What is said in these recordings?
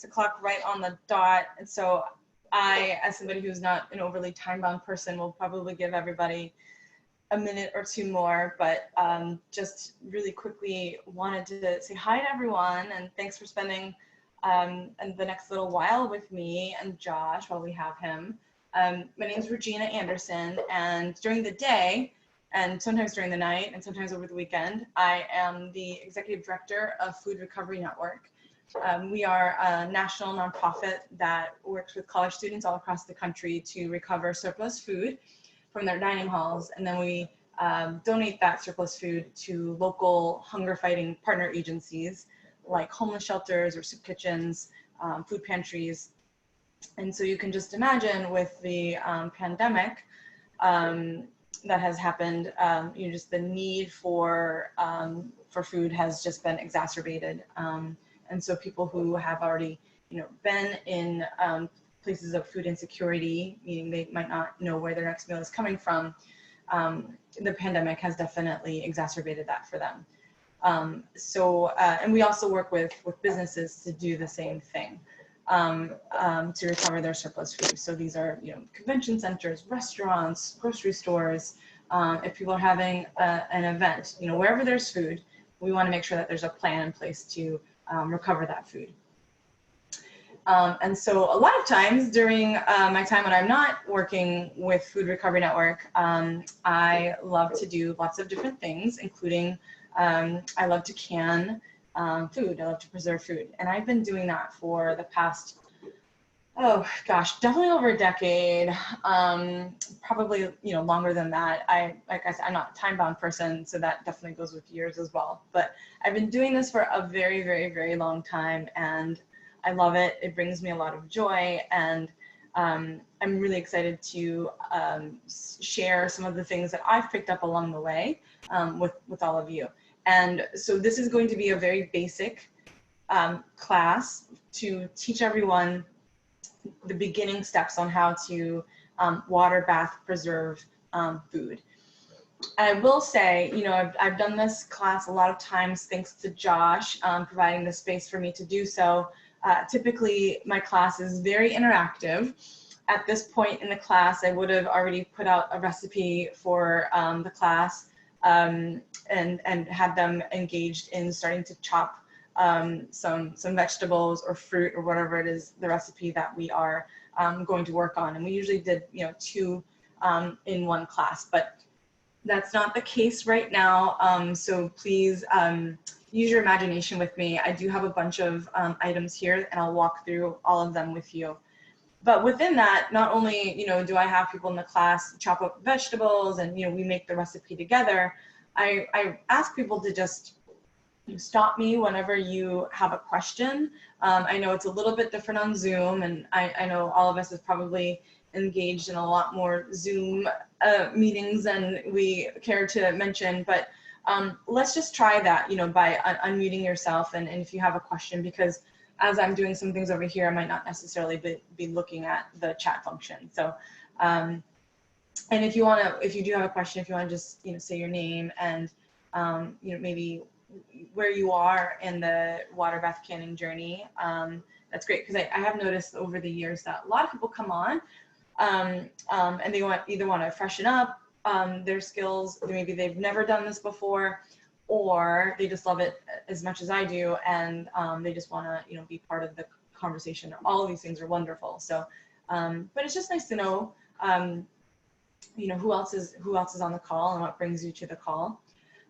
o'clock right on the dot. And so I, as somebody who's not an overly time-bound person, will probably give everybody a minute or two more, but just really quickly wanted to say hi to everyone and thanks for spending and the next little while with me and Josh while we have him. My name is Regina Anderson, and during the day, and sometimes during the night, and sometimes over the weekend, I am the Executive Director of Food Recovery Network. We are a national nonprofit that works with college students all across the country to recover surplus food from their dining halls, and then we donate that surplus food to local hunger-fighting partner agencies like homeless shelters or soup kitchens, food pantries. And so you can just imagine with the pandemic that has happened, just the need for food has just been exacerbated. And so people who have already, been in places of food insecurity, meaning they might not know where their next meal is coming from, the pandemic has definitely exacerbated that for them. And we also work with businesses to do the same thing, to recover their surplus food. So these are, convention centers, restaurants, grocery stores. If people are having an event, wherever there's food, we want to make sure that there's a plan in place to recover that food. And so a lot of times during my time when I'm not working with Food Recovery Network, I love to do lots of different things, including I love to can food. I love to preserve food. And I've been doing that for the past, definitely over a decade, probably, longer than that. Like I said, I'm not a time-bound person, so that definitely goes with years as well. But I've been doing this for a very, very, very long time, and I love it. It brings me a lot of joy, and I'm really excited to share some of the things that I've picked up along the way with all of you. And so this is going to be a very basic class to teach everyone the beginning steps on how to water bath preserve food. I will say, I've done this class a lot of times thanks to Josh providing the space for me to do so. Typically, my class is very interactive. At this point in the class, I would have already put out a recipe for the class and had them engaged in starting to chop some vegetables or fruit or whatever it is, the recipe that we are going to work on. And we usually did, 2 in one class, but that's not the case right now. So please use your imagination with me. I do have a bunch of items here, and I'll walk through all of them with you. But within that, not only, do I have people in the class chop up vegetables and, we make the recipe together, I ask people to just stop me whenever you have a question. I know it's a little bit different on Zoom, and I know all of us is probably engaged in a lot more Zoom meetings than we care to mention, but let's just try that, by unmuting yourself and if you have a question, because as I'm doing some things over here, I might not necessarily be looking at the chat function. So, and if you do have a question, if you want to just, say your name and, maybe where you are in the water bath canning journey, that's great, because I have noticed over the years that a lot of people come on and they either want to freshen up their skills, maybe they've never done this before, or they just love it as much as I do, and they just want to, be part of the conversation. All of these things are wonderful. So, but it's just nice to know, who else is on the call and what brings you to the call.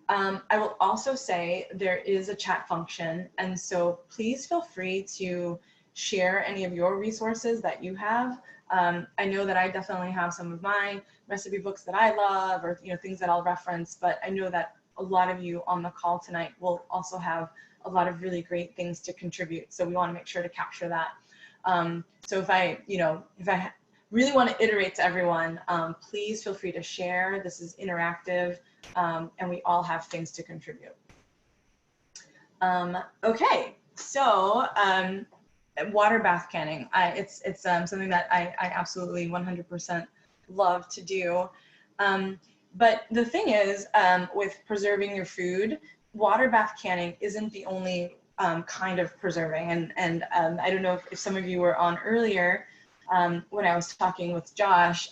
I will also say there is a chat function, and so please feel free to share any of your resources that you have. I know that I definitely have some of my recipe books that I love, or things that I'll reference, but I know that a lot of you on the call tonight will also have a lot of really great things to contribute. So we want to make sure to capture that. So if I really want to iterate to everyone, please feel free to share. This is interactive, and we all have things to contribute. Okay, so water bath canning. It's something that I absolutely 100% love to do. But the thing is, with preserving your food, water bath canning isn't the only kind of preserving. And I don't know if some of you were on earlier when I was talking with Josh.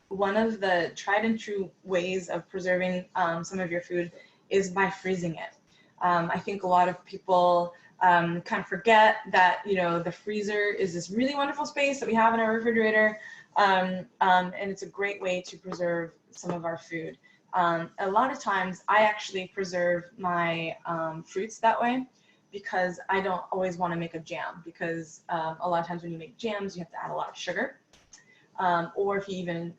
One of the tried and true ways of preserving some of your food is by freezing it. I think a lot of people kind of forget that, you know, the freezer is this really wonderful space that we have in our refrigerator, and it's a great way to preserve some of our food. A lot of times I actually preserve my fruits that way because I don't always want to make a jam, because a lot of times when you make jams, you have to add a lot of sugar. Or if you even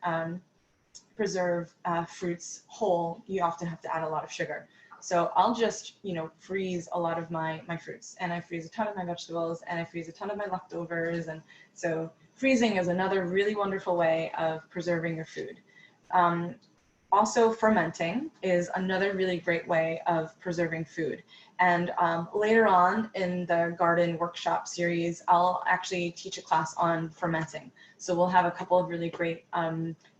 preserve fruits whole, you often have to add a lot of sugar. So I'll just, you know, freeze a lot of my fruits, and I freeze a ton of my vegetables, and I freeze a ton of my leftovers. And so freezing is another really wonderful way of preserving your food. Also, fermenting is another really great way of preserving food. And later on in the garden workshop series, I'll actually teach a class on fermenting. So we'll have a couple of really great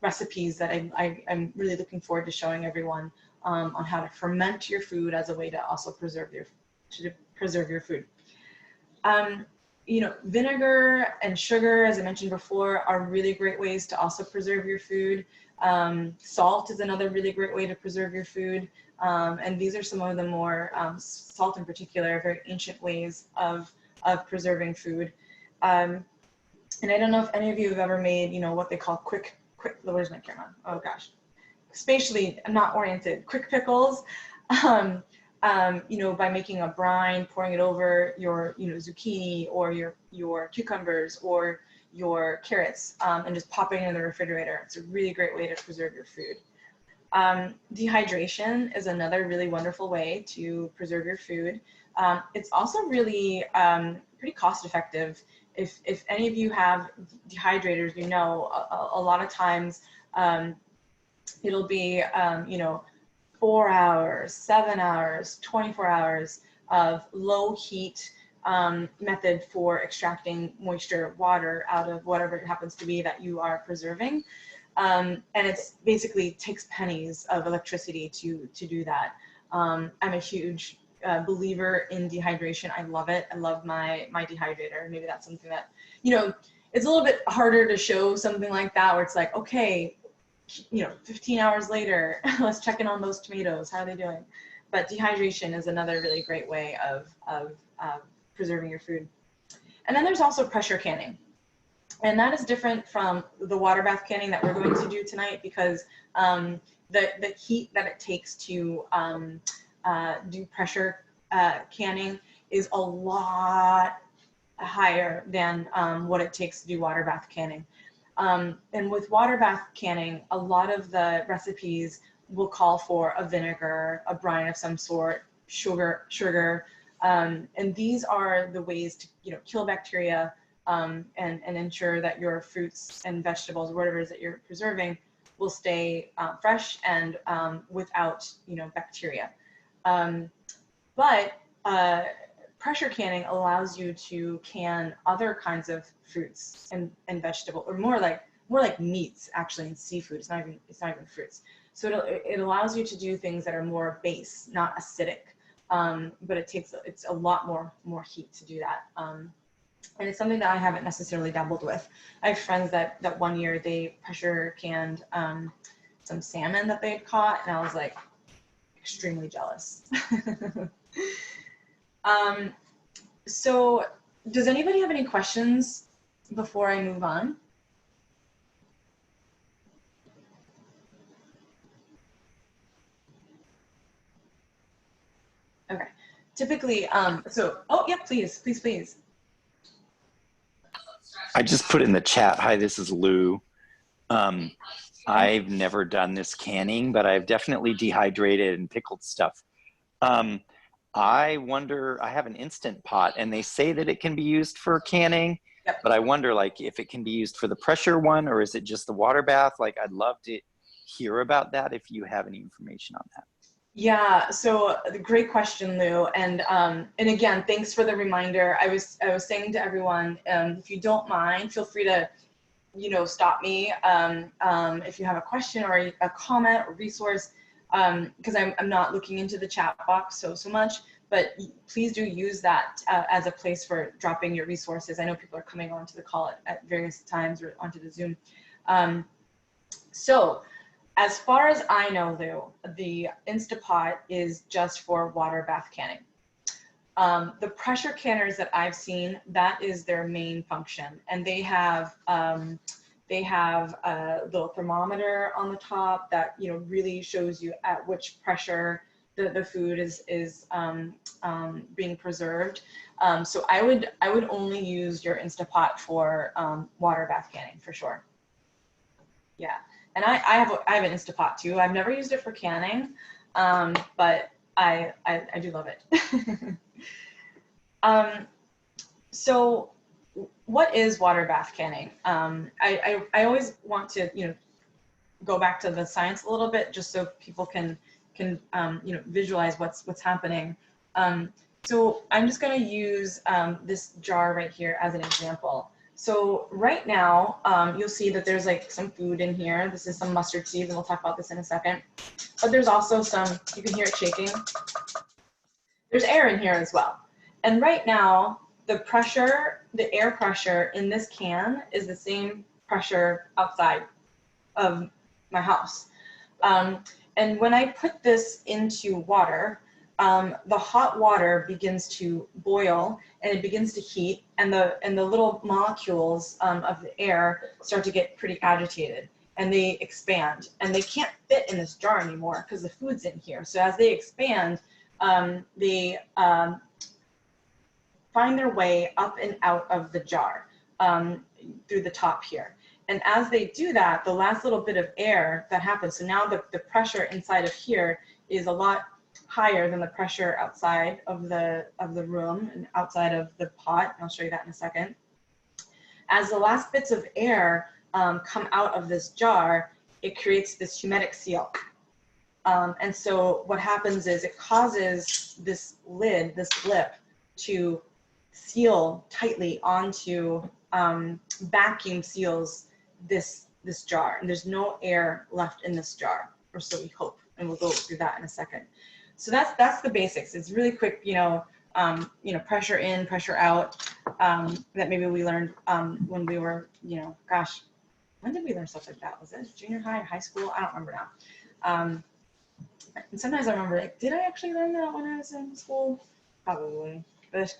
recipes that I'm really looking forward to showing everyone on how to ferment your food as a way to also preserve your food. You know, vinegar and sugar, as I mentioned before, are really great ways to also preserve your food. Salt is another really great way to preserve your food. And these are some of the more, salt in particular, very ancient ways of preserving food. And I don't know if any of you have ever made, you know, what they call quick, where's my camera? Oh gosh, spatially not oriented, quick pickles. You know, by making a brine, pouring it over your, you know, zucchini or your cucumbers or your carrots, and just popping it in the refrigerator. It's a really great way to preserve your food. Dehydration is another really wonderful way to preserve your food. It's also really pretty cost effective. If any of you have dehydrators, you know, a lot of times it'll be, you know, 4 hours, 7 hours, 24 hours of low heat method for extracting moisture, water out of whatever it happens to be that you are preserving. And it's basically takes pennies of electricity to do that. I'm a huge believer in dehydration. I love it. I love my dehydrator. Maybe that's something that, you know, it's a little bit harder to show something like that where it's like, okay, you know, 15 hours later, let's check in on those tomatoes. How are they doing? But dehydration is another really great way of preserving your food. And then there's also pressure canning. And that is different from the water bath canning that we're going to do tonight, because the heat that it takes to do pressure canning is a lot higher than what it takes to do water bath canning. And with water bath canning, a lot of the recipes will call for a vinegar, a brine of some sort, sugar, and these are the ways to, you know, kill bacteria and ensure that your fruits and vegetables, whatever it is that you're preserving, will stay fresh and without, you know, bacteria. But pressure canning allows you to can other kinds of fruits and vegetables, or more like meats actually, and seafood. It's not even fruits. So it allows you to do things that are more base, not acidic. But it's a lot more heat to do that. And it's something that I haven't necessarily dabbled with. I have friends that one year they pressure canned some salmon that they had caught, and I was like extremely jealous. So does anybody have any questions before I move on? Okay. Typically, so, oh yeah, please. I just put in the chat, hi, this is Lou. I've never done this canning, but I've definitely dehydrated and pickled stuff. I wonder, I have an Instant Pot and they say that it can be used for canning, yep. But I wonder like if it can be used for the pressure one, or is it just the water bath? Like I'd love to hear about that if you have any information on that. Yeah, so great question, Lou. And again, thanks for the reminder. I was saying to everyone, if you don't mind, feel free to, you know, stop me if you have a question or a comment or resource, because I'm not looking into the chat box so much. but please do use that as a place for dropping your resources. I know people are coming onto the call at various times or onto the Zoom. So as far as I know, Lou, the Instapot is just for water bath canning. The pressure canners that I've seen, that is their main function, and they have a little thermometer on the top that really shows you at which pressure the food is being preserved. So I would only use your Instapot for water bath canning for sure. Yeah, and I have an Instapot too. I've never used it for canning, but I do love it. So what is water bath canning? I always want to go back to the science a little bit, just so people can visualize what's happening. So I'm just going to use this jar right here as an example. So right now, you'll see that there's like some food in here. This is some mustard seeds, and we'll talk about this in a second. But there's also you can hear it shaking. There's air in here as well. And right now, the air pressure in this can is the same pressure outside of my house. And when I put this into water, the hot water begins to boil and it begins to heat, and the little molecules of the air start to get pretty agitated, and they expand, and they can't fit in this jar anymore because the food's in here. So as they expand, they find their way up and out of the jar through the top here. And as they do that, the last little bit of air that happens, so now the pressure inside of here is a lot higher than the pressure outside of the room and outside of the pot. I'll show you that in a second. As the last bits of air come out of this jar, it creates this humidic seal. And so what happens is it causes this lid, this lip, to seal tightly onto, vacuum seals this jar, and there's no air left in this jar, or so we hope, and we'll go through that in a second. So that's the basics. It's really quick, pressure in, pressure out, that maybe we learned when we were, gosh, when did we learn stuff like that? Was it junior high or high school? I don't remember now. And sometimes I remember, like, did I actually learn that when I was in school? Probably, but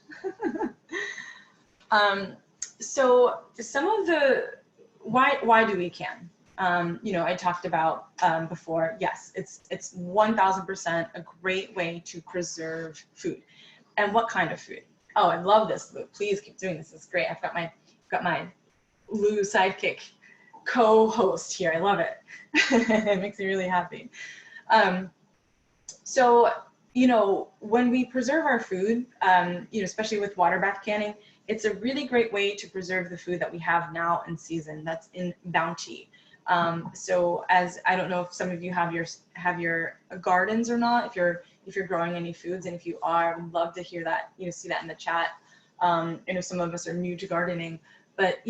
so some of the why do we can? I talked about before. Yes, it's 1000% a great way to preserve food. And what kind of food? Oh, I love this, Lou. Please keep doing this. It's great. I've got my Lou sidekick co-host here. I love it. It makes me really happy. So, when we preserve our food, especially with water bath canning, it's a really great way to preserve the food that we have now in season, that's in bounty. So as I don't know if some of you have your gardens or not, if you're growing any foods, and if you are, I would love to hear that, see that in the chat. I know some of us are new to gardening, but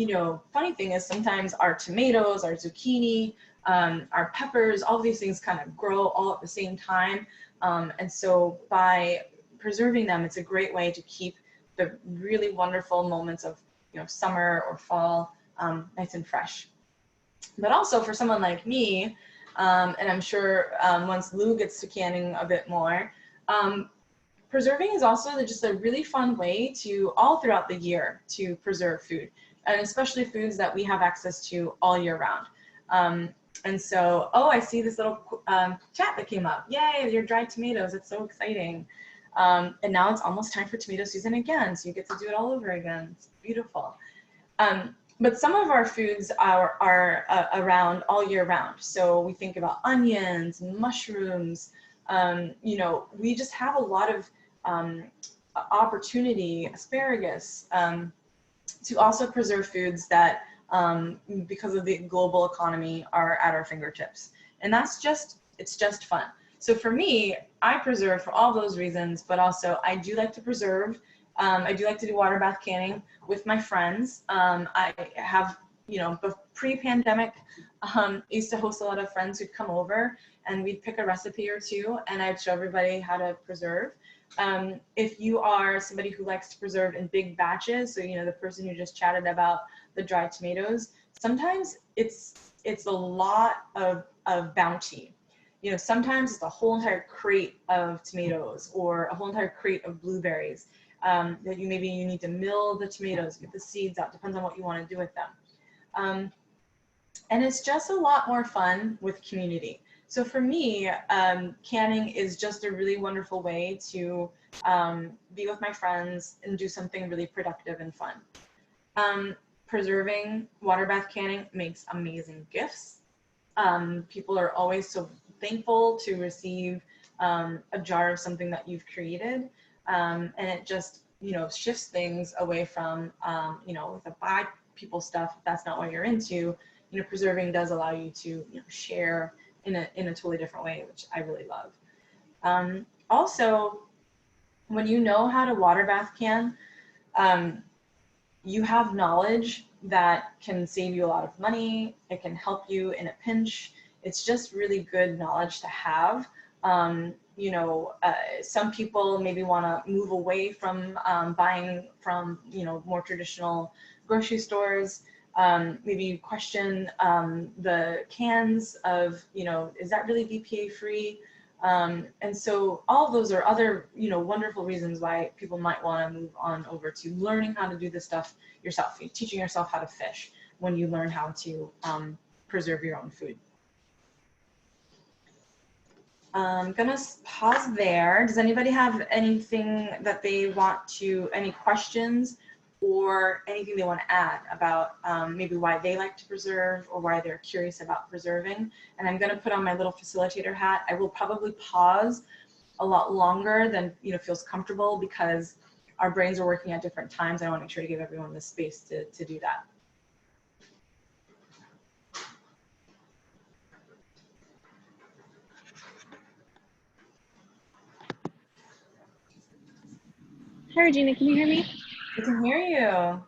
funny thing is sometimes our tomatoes, our zucchini, our peppers, all of these things kind of grow all at the same time. And so by preserving them, it's a great way to keep the really wonderful moments of summer or fall nice and fresh. But also for someone like me, and I'm sure once Lou gets to canning a bit more, preserving is also just a really fun way to all throughout the year to preserve food, and especially foods that we have access to all year round. And so, oh, I see this little chat that came up. Yay, your dried tomatoes. It's so exciting. And now it's almost time for tomato season again, so you get to do it all over again. It's beautiful. But some of our foods are around all year round. So we think about onions, mushrooms. We just have a lot of opportunity, asparagus, to also preserve foods that, because of the global economy, are at our fingertips. And it's just fun. So for me, I preserve for all those reasons, but also I do like to preserve. I do like to do water bath canning with my friends. I have, pre-pandemic, used to host a lot of friends who'd come over, and we'd pick a recipe or two, and I'd show everybody how to preserve. If you are somebody who likes to preserve in big batches, so the person who just chatted about the dried tomatoes, sometimes it's a lot of bounty. Sometimes it's a whole entire crate of tomatoes or a whole entire crate of blueberries that you need to mill the tomatoes, get the seeds out, depends on what you want to do with them. And it's just a lot more fun with community. So for me, canning is just a really wonderful way to be with my friends and do something really productive and fun. Preserving water bath canning makes amazing gifts. People are always so thankful to receive a jar of something that you've created. And it just, shifts things away from, the buy people stuff, if that's not what you're into. Preserving does allow you to share in a totally different way, which I really love. Also, when you know how to water bath can, you have knowledge that can save you a lot of money. It can help you in a pinch. It's just really good knowledge to have. Some people maybe want to move away from buying from, more traditional grocery stores. Maybe you question the cans of, is that really BPA free? And so all of those are other, wonderful reasons why people might want to move on over to learning how to do this stuff yourself, teaching yourself how to fish when you learn how to preserve your own food. I'm gonna pause there. Does anybody have anything that they want to, any questions or anything they want to add about maybe why they like to preserve or why they're curious about preserving? And I'm going to put on my little facilitator hat. I will probably pause a lot longer than feels comfortable because our brains are working at different times. I want to make sure to give everyone the space to do that. Hi, Regina, can you hear me? I can hear you.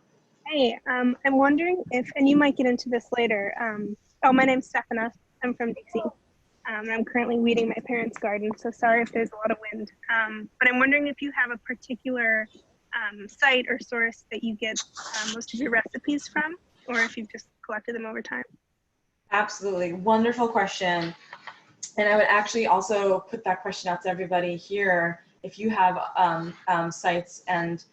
Hey, I'm wondering if, and you might get into this later. My name's Stephana. I'm from DC. I'm currently weeding my parents' garden, so sorry if there's a lot of wind. But I'm wondering if you have a particular site or source that you get most of your recipes from, or if you've just collected them over time. Absolutely, wonderful question. And I would actually also put that question out to everybody here. If you have sites and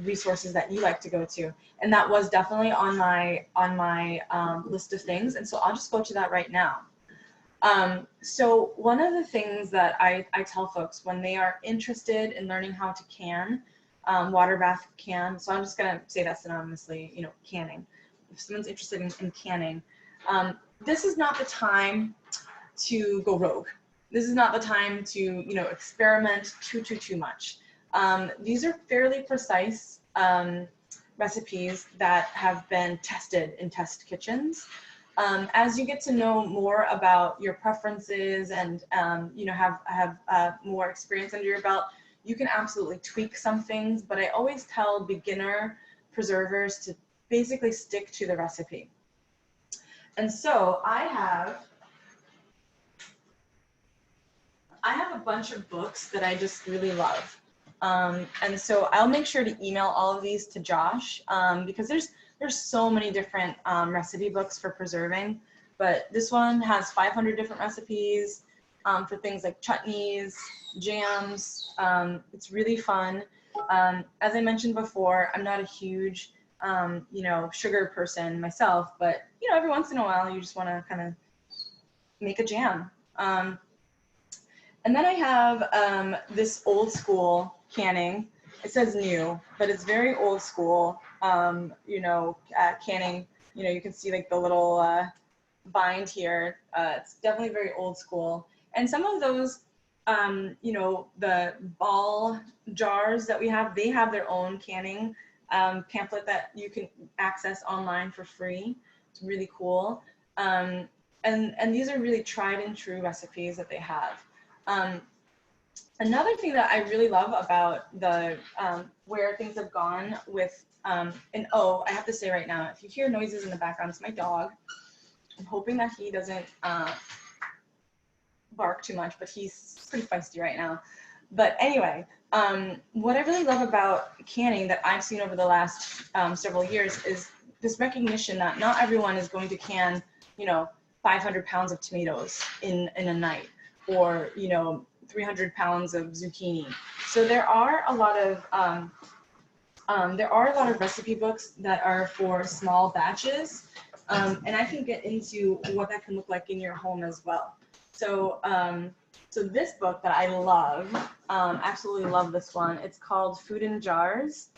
resources that you like to go to, and that was definitely on my list of things, and so I'll just go to that right now. So one of the things that I tell folks when they are interested in learning how to can, water bath can, so I'm just gonna say that synonymously, canning. If someone's interested in canning, this is not the time to go rogue. This is not the time to, experiment too much. These are fairly precise recipes that have been tested in test kitchens. As you get to know more about your preferences and have more experience under your belt, you can absolutely tweak some things, but I always tell beginner preservers to basically stick to the recipe. And so I have a bunch of books that I just really love. And so I'll make sure to email all of these to Josh because there's so many different recipe books for preserving, but this one has 500 different recipes for things like chutneys, jams. It's really fun. As I mentioned before, I'm not a huge, sugar person myself, but every once in a while you just want to kind of make a jam. And then I have this old school canning. It says new, but it's very old school. Canning. You can see like the little bind here. It's definitely very old school. And some of those, the ball jars that we have, they have their own canning pamphlet that you can access online for free. It's really cool. And these are really tried and true recipes that they have. Another thing that I really love about the where things have gone with, I have to say right now, if you hear noises in the background, it's my dog. I'm hoping that he doesn't bark too much, but he's pretty feisty right now. But anyway, what I really love about canning that I've seen over the last several years is this recognition that not everyone is going to can, 500 pounds of tomatoes in a night, or 300 pounds of zucchini. So there are a lot of recipe books that are for small batches, and I can get into what that can look like in your home as well. So so this book that I love, absolutely love this one. It's called Food in Jars,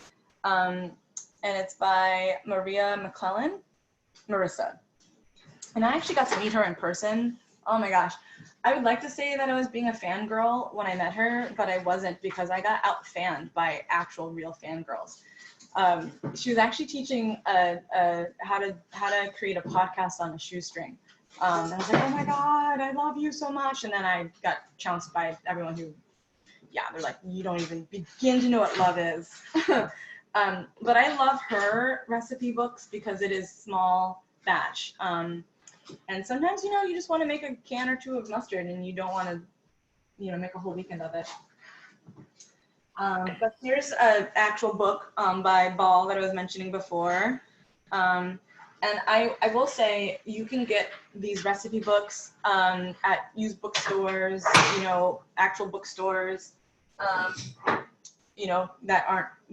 and it's by Marissa. And I actually got to meet her in person. Oh my gosh. I would like to say that I was being a fangirl when I met her, but I wasn't, because I got out-fanned by actual real fangirls. She was actually teaching how to create a podcast on a shoestring. And I was like, oh my God, I love you so much. And then I got trounced by everyone who, they're like, you don't even begin to know what love is. But I love her recipe books because it is small batch. And sometimes, you just want to make a can or two of mustard and you don't want to, make a whole weekend of it. But here's an actual book by Ball that I was mentioning before. And I will say you can get these recipe books at used bookstores, actual bookstores, that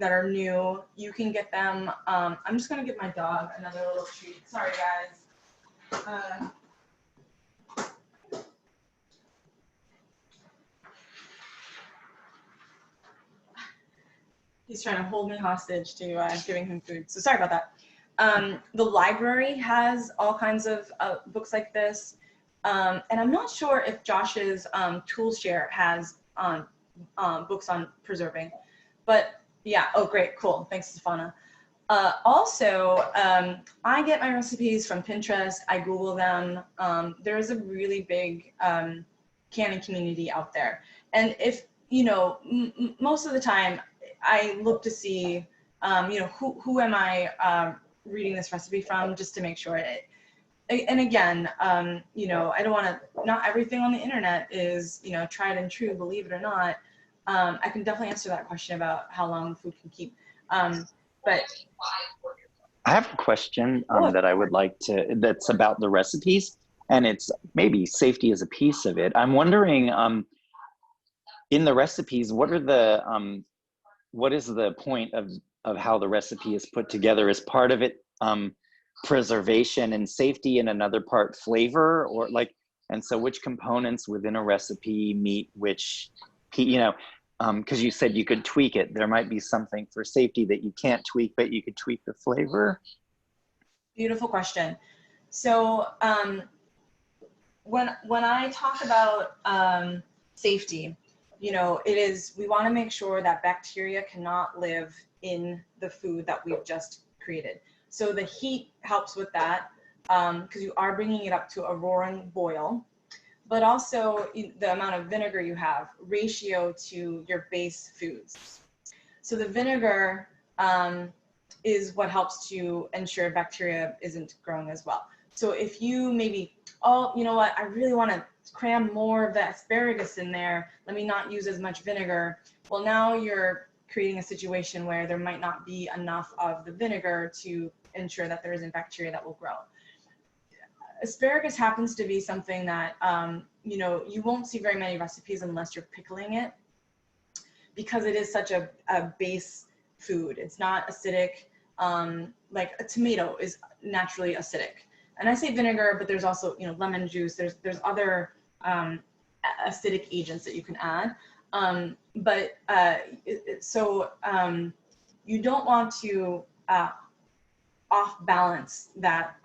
are new. You can get them. I'm just gonna give my dog another little treat. Sorry, guys. He's trying to hold me hostage to giving him food. So sorry about that. The library has all kinds of books like this. And I'm not sure if Josh's Toolshare has books on preserving. But yeah, oh great, cool. Thanks, Stefana. Also, I get my recipes from Pinterest. I Google them. There's a really big canning community out there. And if, most of the time I look to see, who am I reading this recipe from, just to make sure it, and again, I don't want to, not everything on the internet is, tried and true, believe it or not. I can definitely answer that question about how long the food can keep. But I have a question that I would like to, that's about the recipes, and it's maybe safety is a piece of it. I'm wondering, in the recipes, what is the point of how the recipe is put together? Is part of it preservation and safety, and another part flavor, or like, and so which components within a recipe meet which, because you said you could tweak it. There might be something for safety that you can't tweak, but you could tweak the flavor. Beautiful question. So when I talk about safety, it is, we want to make sure that bacteria cannot live in the food that we've just created. So the heat helps with that, because you are bringing it up to a roaring boil. But also the amount of vinegar you have, ratio to your base foods. So the vinegar is what helps to ensure bacteria isn't growing as well. So if you maybe, I really want to cram more of the asparagus in there, let me not use as much vinegar. Well, now you're creating a situation where there might not be enough of the vinegar to ensure that there isn't bacteria that will grow. Asparagus happens to be something that, you won't see very many recipes unless you're pickling it, because it is such a base food. It's not acidic. Like a tomato is naturally acidic. And I say vinegar, but there's also, lemon juice. There's other acidic agents that you can add. You don't want to off balance that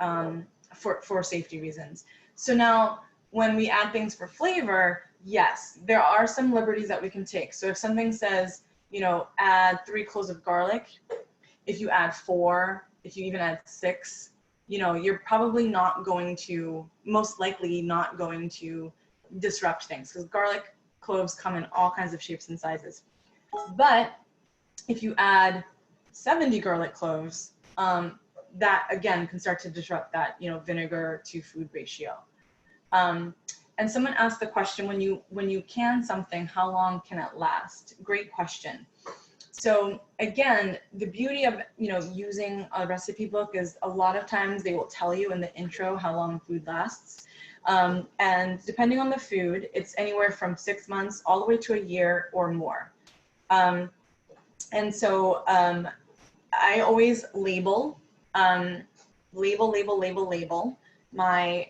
for safety reasons. So now when we add things for flavor, yes, there are some liberties that we can take. So if something says, add 3 cloves of garlic, if you add 4, if you even add 6, you're probably not going to, most likely not going to disrupt things, because garlic cloves come in all kinds of shapes and sizes. But if you add 70 garlic cloves, that again can start to disrupt that, vinegar to food ratio. And someone asked the question, when you can something, how long can it last? Great question. So again, the beauty of using a recipe book is a lot of times they will tell you in the intro how long food lasts. And depending on the food, it's anywhere from 6 months all the way to a year or more. And so I always label my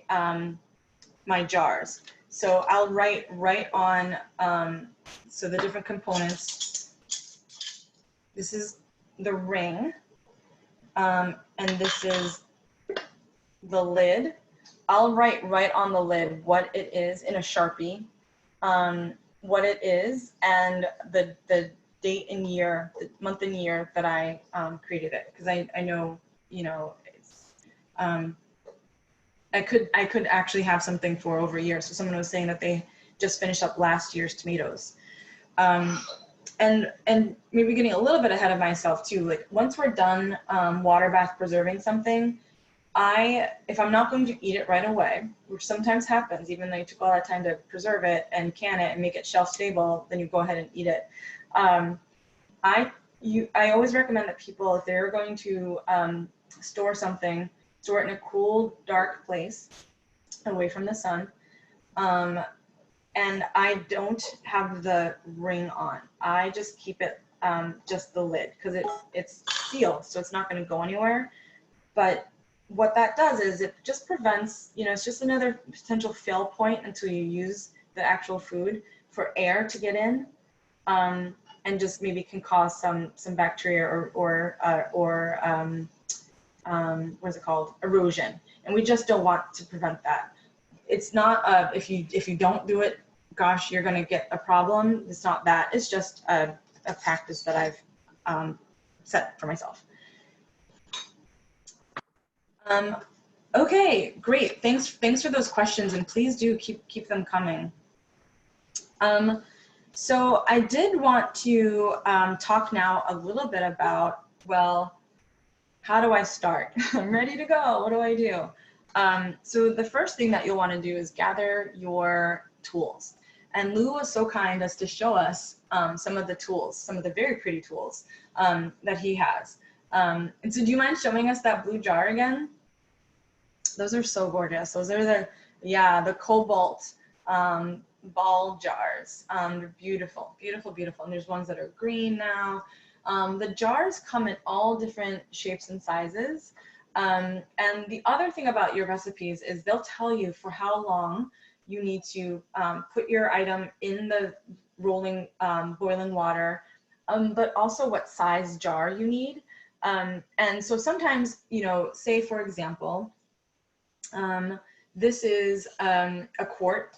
my jars. So I'll write right on, so the different components. This is the ring, and this is the lid. I'll write right on the lid what it is in a Sharpie, what it is, and the date and year, the month and year that I created it, because I know, it's, I could actually have something for over a year. So someone was saying that they just finished up last year's tomatoes. And maybe getting a little bit ahead of myself too, like once we're done water bath preserving something, if I'm not going to eat it right away, which sometimes happens, even though you took all that time to preserve it and can it and make it shelf stable, then you go ahead and eat it. I always recommend that people, if they're going to store something, store it in a cool, dark place away from the sun. And I don't have the ring on. I just keep it just the lid, because it's sealed, so it's not going to go anywhere. But what that does is it just prevents, it's just another potential fail point until you use the actual food for air to get in, and just maybe can cause some bacteria or what's it called, erosion. And we just don't want to prevent that. It's not if you don't do it, gosh, you're going to get a problem. It's not that. It's just a practice that I've set for myself. Okay, great. Thanks for those questions, and please do keep them coming. So I did want to talk now a little bit about, well, how do I start? I'm ready to go. What do I do? So the first thing that you'll want to do is gather your tools. And Lou was so kind as to show us some of the tools, some of the very pretty tools that he has. And so do you mind showing us that blue jar again? Those are so gorgeous. Those are the cobalt ball jars. They're beautiful, beautiful, beautiful. And there's ones that are green now. The jars come in all different shapes and sizes. And the other thing about your recipes is they'll tell you for how long you need to put your item in the rolling, boiling water, but also what size jar you need. And so sometimes, say for example, this is a quart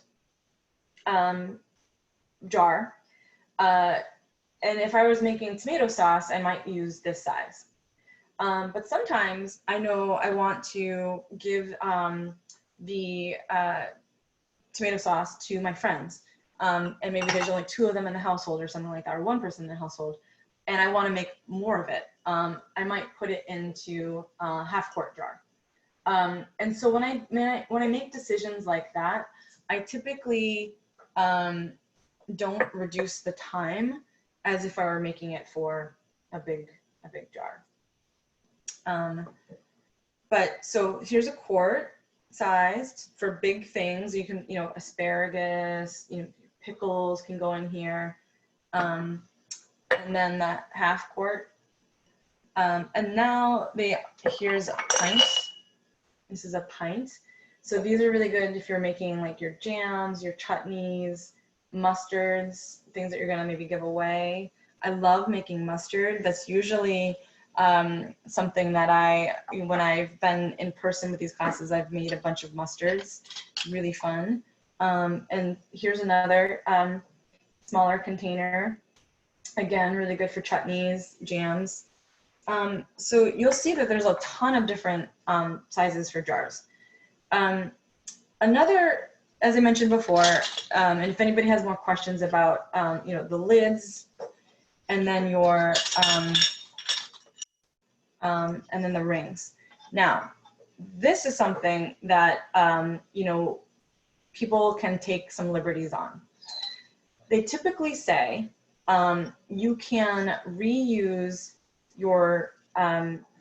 jar. And if I was making tomato sauce, I might use this size. But sometimes I know I want to give the tomato sauce to my friends. And maybe there's only 2 of them in the household or something like that, or 1 person in the household. And I want to make more of it. I might put it into a half-quart jar. And so when I make decisions like that, I typically don't reduce the time as if I were making it for a big jar. But so here's a quart sized for big things. You can, asparagus, pickles can go in here. And then that half quart. And now here's a pint. This is a pint. So these are really good if you're making like your jams, your chutneys, mustards, things that you're gonna maybe give away. I love making mustard. That's usually something that when I've been in person with these classes, I've made a bunch of mustards. It's really fun. And here's another smaller container. Again, really good for chutneys, jams. So you'll see that there's a ton of different sizes for jars. Another, as I mentioned before, and if anybody has more questions about, the lids, and then your, and then the rings. Now, this is something that, people can take some liberties on. They typically say you can reuse your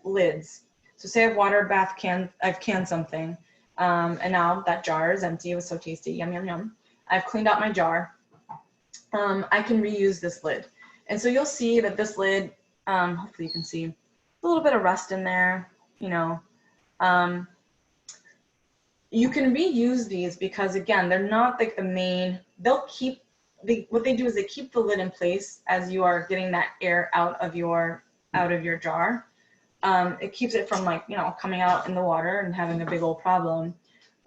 lids. So say I've I've canned something, and now that jar is empty. It was so tasty, yum, yum, yum. I've cleaned out my jar. I can reuse this lid. And so you'll see that this lid, hopefully you can see a little bit of rust in there, you know. You can reuse these because, again, they're not like the main, what they do is they keep the lid in place as you are getting that air out of your jar. It keeps it from, like, you know, coming out in the water and having a big old problem.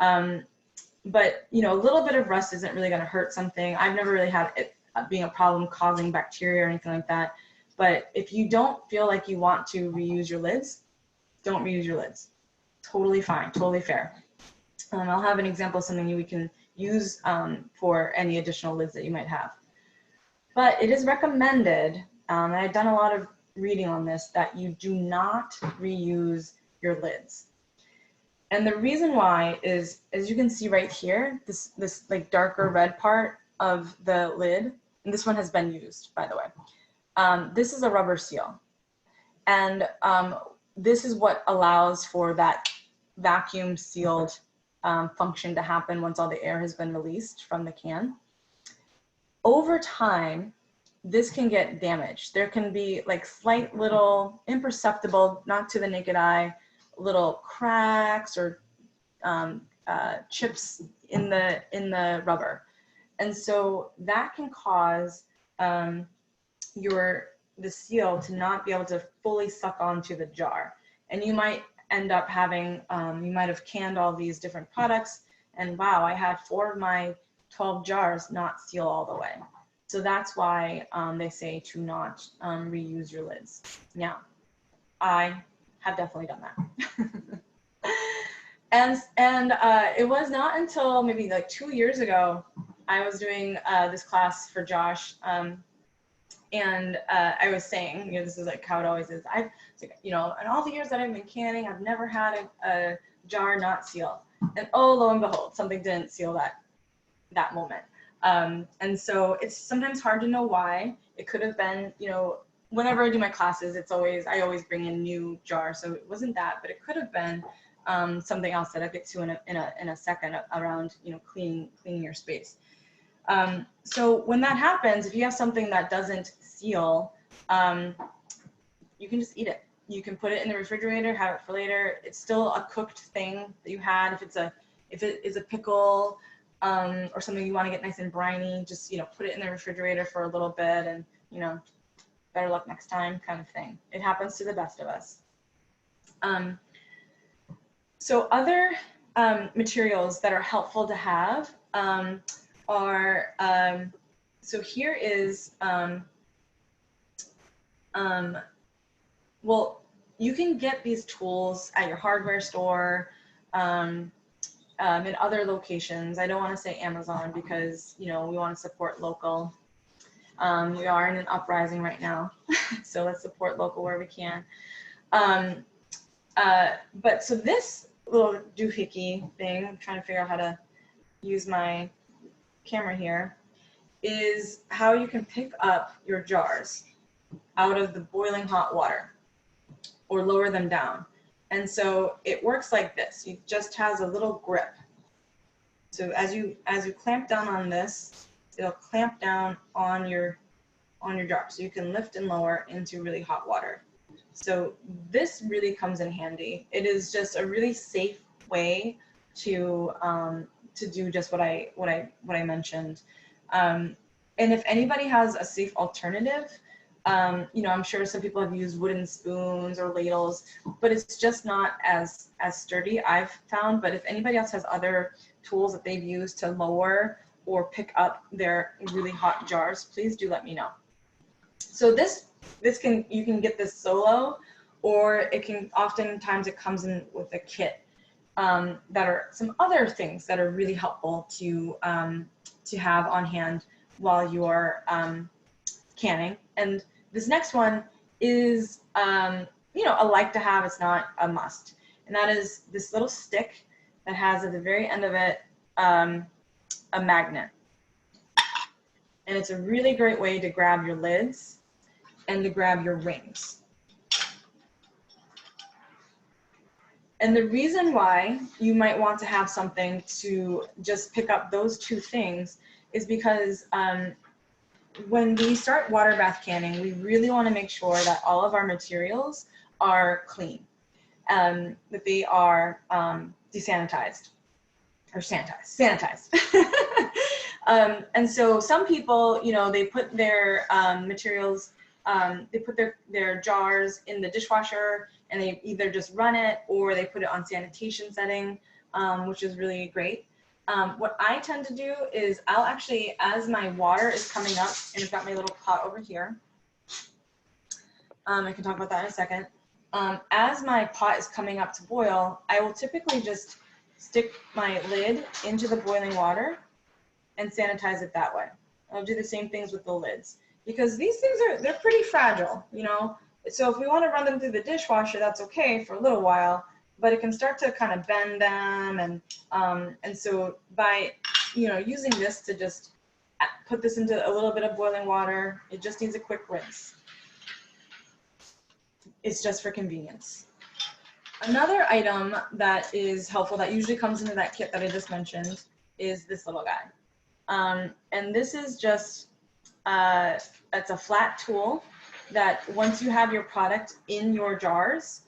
But, you know, a little bit of rust isn't really going to hurt something. I've never really had it being a problem causing bacteria or anything like that. But if you don't feel like you want to reuse your lids, don't reuse your lids. Totally fine, totally fair. I'll have an example of something we can use for any additional lids that you might have. But it is recommended, and I've done a lot of reading on this, that you do not reuse your lids. And the reason why is, as you can see right here, this like darker red part of the lid, and this one has been used, by the way. This is a rubber seal. And this is what allows for that vacuum sealed function to happen once all the air has been released from the can. Over time, this can get damaged. There can be like slight little imperceptible, not to the naked eye, little cracks or chips in the rubber. And so that can cause the seal to not be able to fully suck onto the jar. And you might end up having, you might have canned all these different products, and wow, I had 4 of my 12 jars not seal all the way. So that's why they say to not reuse your lids. Now, I have definitely done that. and it was not until maybe like 2 years ago, I was doing this class for Josh, and I was saying, you know, this is like how it always is. You know, in all the years that I've been canning, I've never had a jar not seal. And oh, lo and behold, something didn't seal that moment. And so it's sometimes hard to know why. It could have been, you know, whenever I do my classes, I always bring in new jars. So it wasn't that, but it could have been something else that I'll get to in a second around, you know, cleaning your space. So when that happens, if you have something that doesn't seal, you can just eat it. You can put it in the refrigerator, have it for later. It's still a cooked thing that you had. If it is a pickle or something you want to get nice and briny, just, you know, put it in the refrigerator for a little bit, and, you know, better luck next time kind of thing. It happens to the best of us. So other materials that are helpful to have are, so here is, well, you can get these tools at your hardware store, in other locations. I don't want to say Amazon because, you know, we want to support local. We are in an uprising right now, so let's support local where we can. But so this little doohickey thing, I'm trying to figure out how to use my camera here, is how you can pick up your jars out of the boiling hot water or lower them down. And so it works like this. It just has a little grip. So as you clamp down on this, it'll clamp down on your jar. So you can lift and lower into really hot water. So this really comes in handy. It is just a really safe way to do just what I mentioned. And if anybody has a safe alternative, you know, I'm sure some people have used wooden spoons or ladles, but it's just not as sturdy, I've found. But if anybody else has other tools that they've used to lower or pick up their really hot jars, please do let me know. So you can get this solo, or it can, oftentimes it comes in with a kit. That are some other things that are really helpful to have on hand while you're canning. And this next one is, you know, a like to have, it's not a must. And that is this little stick that has at the very end of it a magnet. And it's a really great way to grab your lids and to grab your rings. And the reason why you might want to have something to just pick up those two things is because when we start water bath canning, we really want to make sure that all of our materials are clean, that they are desanitized or sanitized. And so some people, you know, they put their materials, they put their jars in the dishwasher and they either just run it or they put it on sanitation setting, which is really great. What I tend to do is I'll actually, as my water is coming up, and I've got my little pot over here. I can talk about that in a second. As my pot is coming up to boil, I will typically just stick my lid into the boiling water and sanitize it that way. I'll do the same things with the lids because these things they're pretty fragile, you know? So if we want to run them through the dishwasher, that's okay for a little while, but it can start to kind of bend them. And so by, you know, using this to just put this into a little bit of boiling water, it just needs a quick rinse. It's just for convenience. Another item that is helpful that usually comes into that kit that I just mentioned is this little guy. And this is just, it's a flat tool that once you have your product in your jars,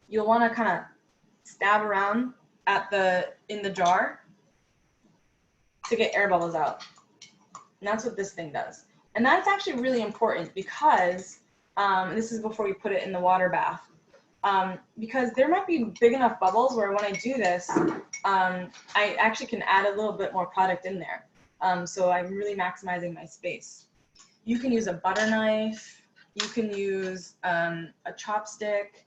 you'll want to kind of stab around in the jar to get air bubbles out. And that's what this thing does. And that's actually really important because, this is before we put it in the water bath, because there might be big enough bubbles where when I do this, I actually can add a little bit more product in there. So I'm really maximizing my space. You can use a butter knife, you can use a chopstick.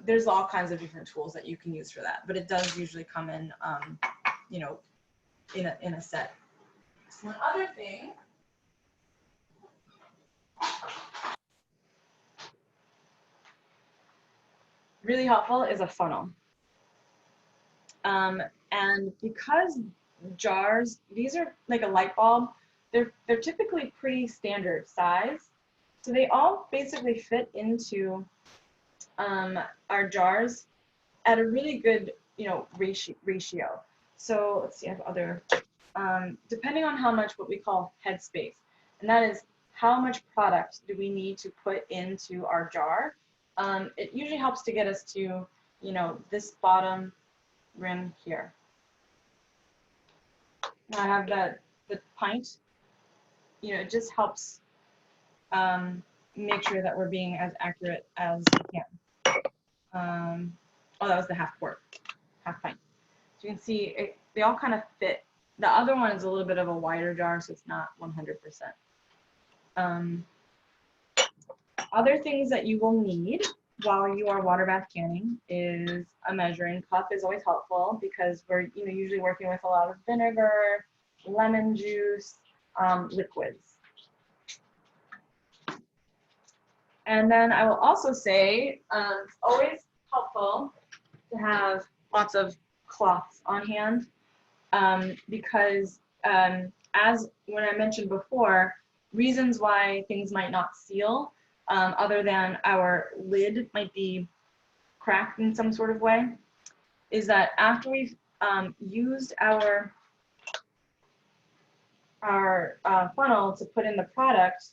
There's all kinds of different tools that you can use for that, but it does usually come in, you know, in a set. One other thing, really helpful is a funnel. And because jars, these are like a light bulb, they're typically pretty standard size. So they all basically fit into our jars at a really good, you know, ratio. So let's see, I have other, depending on how much what we call headspace, and that is how much product do we need to put into our jar. It usually helps to get us to, you know, this bottom rim here. Now I have the pint, you know, it just helps make sure that we're being as accurate as we can. Oh, that was the half quart, half pint. So you can see they all kind of fit. The other one is a little bit of a wider jar, so it's not 100%. Other things that you will need while you are water bath canning is a measuring cup is always helpful because we're, you know, usually working with a lot of vinegar, lemon juice, liquids. And then I will also say it's always helpful to have lots of cloths on hand because as when I mentioned before, reasons why things might not seal other than our lid might be cracked in some sort of way is that after we've used our funnel to put in the product,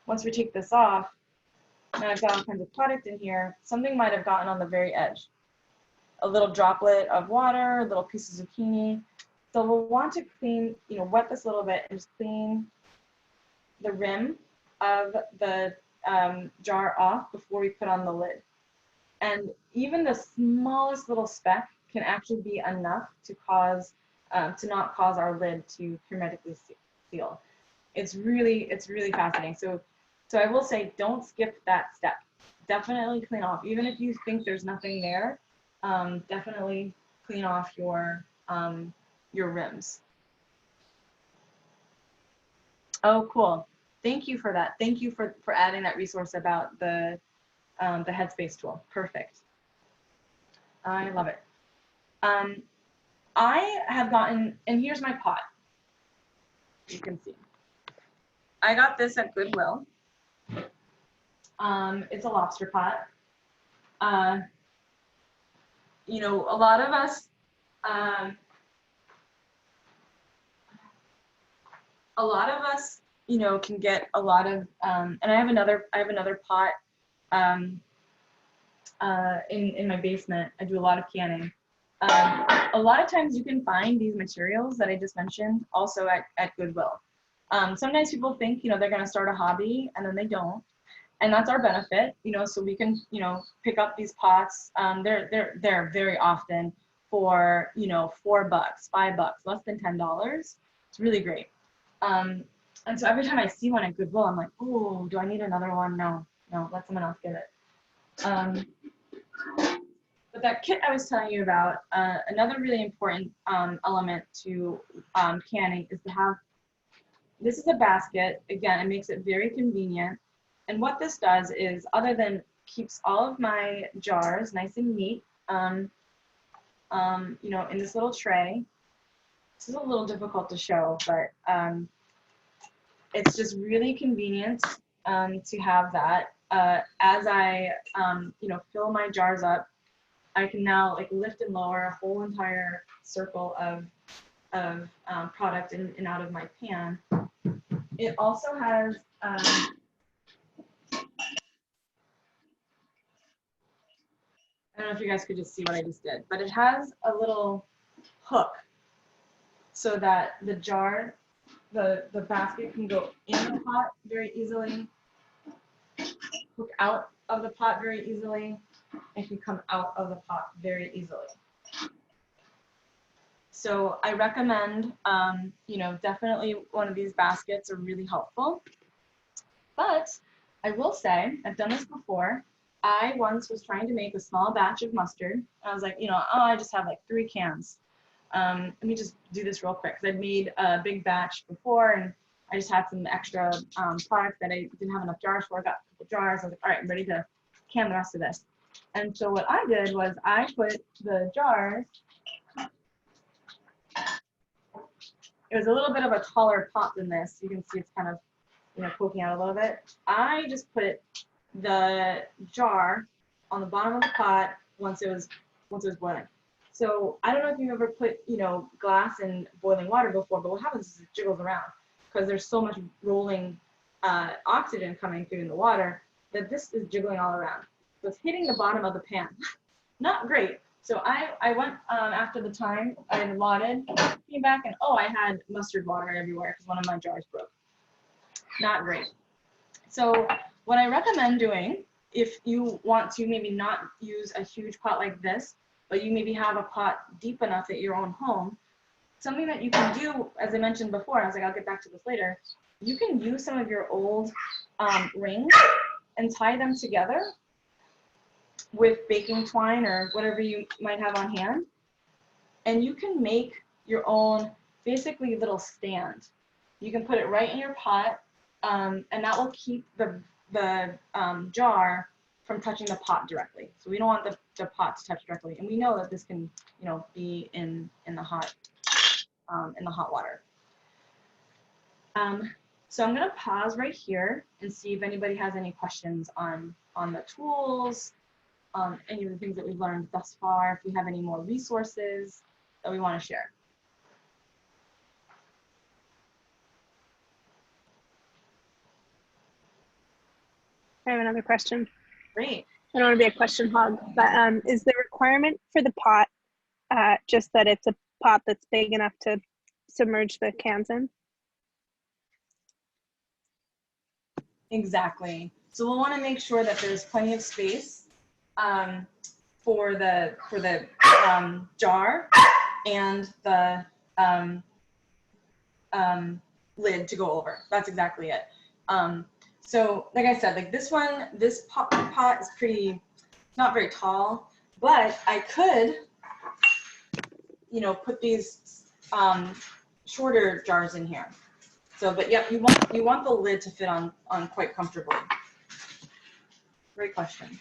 once we take this off, now I've got all kinds of product in here, something might have gotten on the very edge. A little droplet of water, a little piece of zucchini. So we'll want to clean, you know, wet this a little bit and just clean the rim of the jar off before we put on the lid. And even the smallest little speck can actually be enough to cause, to not cause our lid to hermetically seal. It's really fascinating. So I will say, don't skip that step. Definitely clean off, even if you think there's nothing there. Definitely clean off your rims. Oh, cool. Thank you for that. Thank you for adding that resource about the Headspace tool. Perfect. I love it. I have gotten, and here's my pot. You can see. I got this at Goodwill. It's a lobster pot. You know, a lot of us, you know, can get a lot of, and I have another pot in my basement. I do a lot of canning. A lot of times you can find these materials that I just mentioned also at Goodwill. Sometimes people think, you know, they're going to start a hobby and then they don't. And that's our benefit, you know, so we can, you know, pick up these pots. They're very often for, you know, $4, $5, less than $10. It's really great. And so every time I see one at Goodwill, I'm like, oh, do I need another one? No, let someone else get it. But that kit I was telling you about, another really important element to canning is to have, this is a basket. Again, it makes it very convenient. And what this does is, other than keeps all of my jars nice and neat, you know, in this little tray. This is a little difficult to show, but it's just really convenient to have that. As I, you know, fill my jars up, I can now like lift and lower a whole entire circle of product in and out of my pan. It also has, I don't know if you guys could just see what I just did, but it has a little hook so that the jar, the basket can go in the pot very easily, hook out of the pot very easily, and can come out of the pot very easily. So I recommend, you know, definitely one of these baskets are really helpful. But I will say, I've done this before. I once was trying to make a small batch of mustard. And I was like, you know, oh, I just have like 3 cans. Let me just do this real quick, because I'd made a big batch before and I just had some extra product that I didn't have enough jars for. I got a couple jars. I was like, all right, I'm ready to can the rest of this. And so what I did was I put the jars, it was a little bit of a taller pot than this. You can see it's kind of, you know, poking out a little bit. I just put the jar on the bottom of the pot once it was boiling. So I don't know if you've ever put, you know, glass in boiling water before, but what happens is it jiggles around because there's so much rolling oxygen coming through in the water that this is jiggling all around. So it's hitting the bottom of the pan. Not great. So I went after the time I had allotted, came back and oh, I had mustard water everywhere because one of my jars broke. Not great. So what I recommend doing, if you want to maybe not use a huge pot like this, but you maybe have a pot deep enough at your own home, something that you can do, as I mentioned before, I was like, I'll get back to this later, you can use some of your old rings and tie them together with baking twine or whatever you might have on hand. And you can make your own, basically, little stand. You can put it right in your pot, and that will keep the jar from touching the pot directly. So we don't want the pot to touch directly. And we know that this can, you know, be in the hot water. So I'm gonna pause right here and see if anybody has any questions on the tools, any of the things that we've learned thus far, if we have any more resources that we want to share. I have another question. Great. I don't want to be a question hog, but is the requirement for the pot just that it's a pot that's big enough to submerge the cans in? Exactly. So we'll want to make sure that there's plenty of space for the jar and the lid to go over. That's exactly it. So like I said, like this pot is pretty, not very tall, but I could, you know, put these shorter jars in here. So, but yep, you want the lid to fit on quite comfortably. Great question.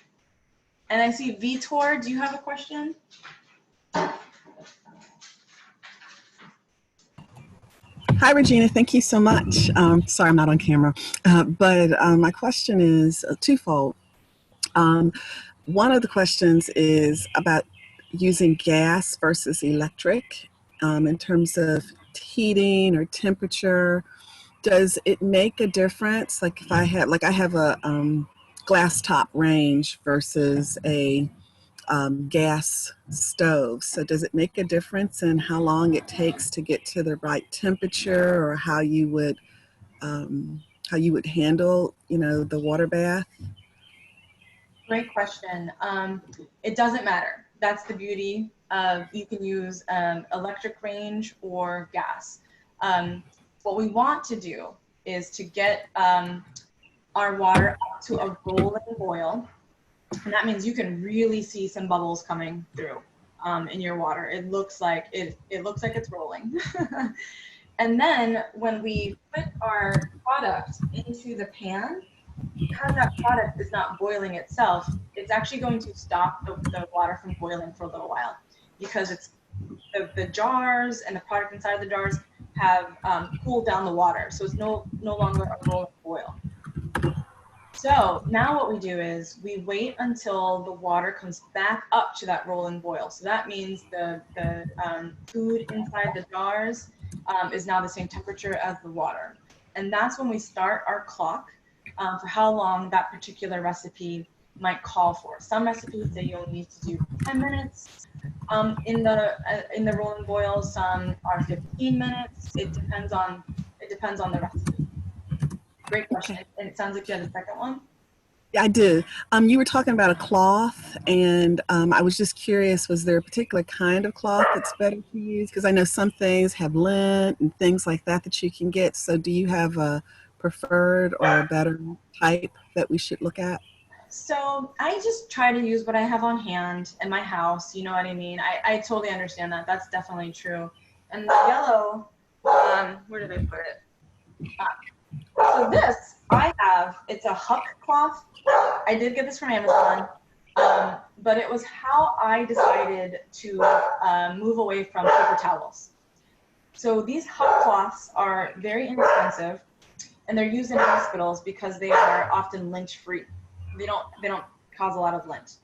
And I see Vitor, do you have a question? Hi, Regina. Thank you so much. Sorry, I'm not on camera. But my question is twofold. Um, One of the questions is about using gas versus electric in terms of heating or temperature. Does it make a difference? Like if I have a glass top range versus a gas stove. So does it make a difference in how long it takes to get to the right temperature, or how you would handle, the water bath? Great question. It doesn't matter. That's the beauty of, you can use electric range or gas. What we want to do is to get our water up to a rolling boil. And that means you can really see some bubbles coming through in your water. It looks like it's rolling. And then when we put our product into the pan, because that product is not boiling itself, it's actually going to stop the water from boiling for a little while, because it's the jars and the product inside of the jars have cooled down the water. So it's no longer a rolling boil. So now what we do is we wait until the water comes back up to that rolling boil. So that means the food inside the jars is now the same temperature as the water. And that's when we start our clock for how long that particular recipe might call for. Some recipes say you'll need to do 10 minutes in the rolling boil. Some are 15 minutes. It depends on the recipe. Great question. And it sounds like you had a second one. Yeah, I do. You were talking about a cloth, and I was just curious, was there a particular kind of cloth that's better to use? Because I know some things have lint and things like that you can get. So do you have a preferred or a better type that we should look at? So I just try to use what I have on hand in my house. You know what I mean? I totally understand that. That's definitely true. And the yellow, where did I put it? So this it's a Huck cloth. I did get this from Amazon, but it was how I decided to move away from paper towels. So these Huck cloths are very inexpensive, and they're used in hospitals because they are often lint-free. They don't cause a lot of lint.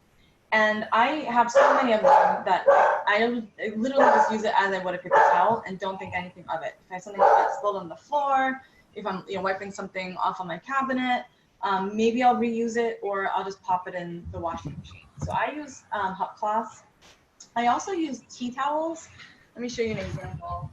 And I have so many of them that I literally just use it as I would a paper towel and don't think anything of it. If I have something that's spilled on the floor, if I'm wiping something off on my cabinet, maybe I'll reuse it, or I'll just pop it in the washing machine. So I use hot cloths. I also use tea towels. Let me show you an example.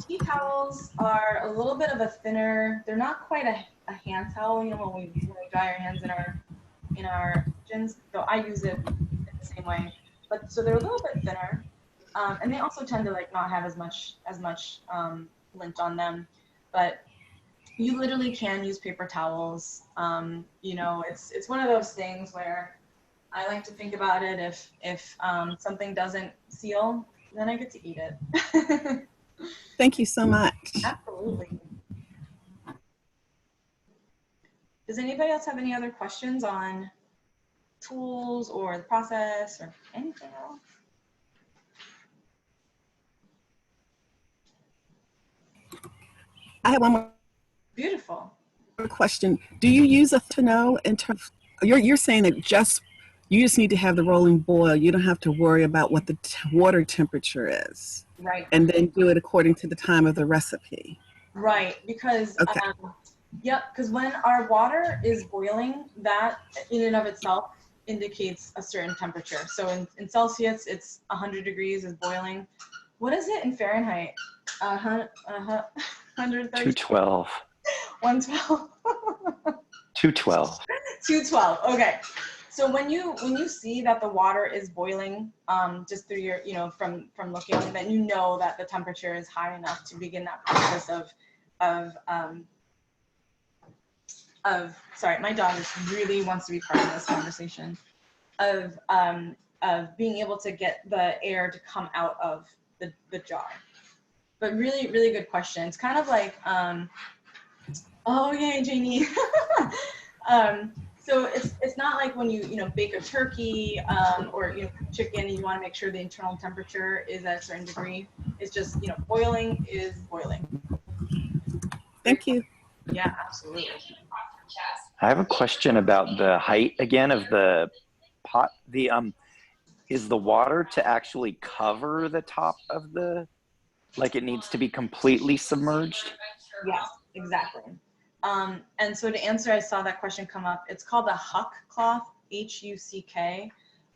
Tea towels are a little bit of a thinner. They're not quite a hand towel. When we dry our hands in our kitchens. So I use it in the same way. But so they're a little bit thinner. And they also tend to not have as much lint on them, but you literally can use paper towels. It's one of those things where I like to think about it. If something doesn't seal, then I get to eat it. Thank you so much. Absolutely. Does anybody else have any other questions on tools or the process or anything else? I have one more Beautiful. question. Do you use to know in terms? You're saying that you just need to have the rolling boil. You don't have to worry about what the water temperature is. Right. And then do it according to the time of the recipe. Right, because okay. Because when our water is boiling, that in and of itself indicates a certain temperature. So in Celsius, it's 100 degrees is boiling. What is it in Fahrenheit? 130. 212. 112. 212. 212. Okay. So when you see that the water is boiling, just through your, from looking, then you know that the temperature is high enough to begin that process of sorry, my dog just really wants to be part of this conversation, of being able to get the air to come out of the jar. But really, really good question. It's kind of like, oh yay, Janie. So it's not like when you bake a turkey or chicken, and you want to make sure the internal temperature is at a certain degree. It's just boiling is boiling. Thank you. Yeah, absolutely. I have a question about the height again of the pot. Is the water to actually cover the top of like it needs to be completely submerged? Yes, exactly. And so to answer, I saw that question come up. It's called a Huck cloth, Huck,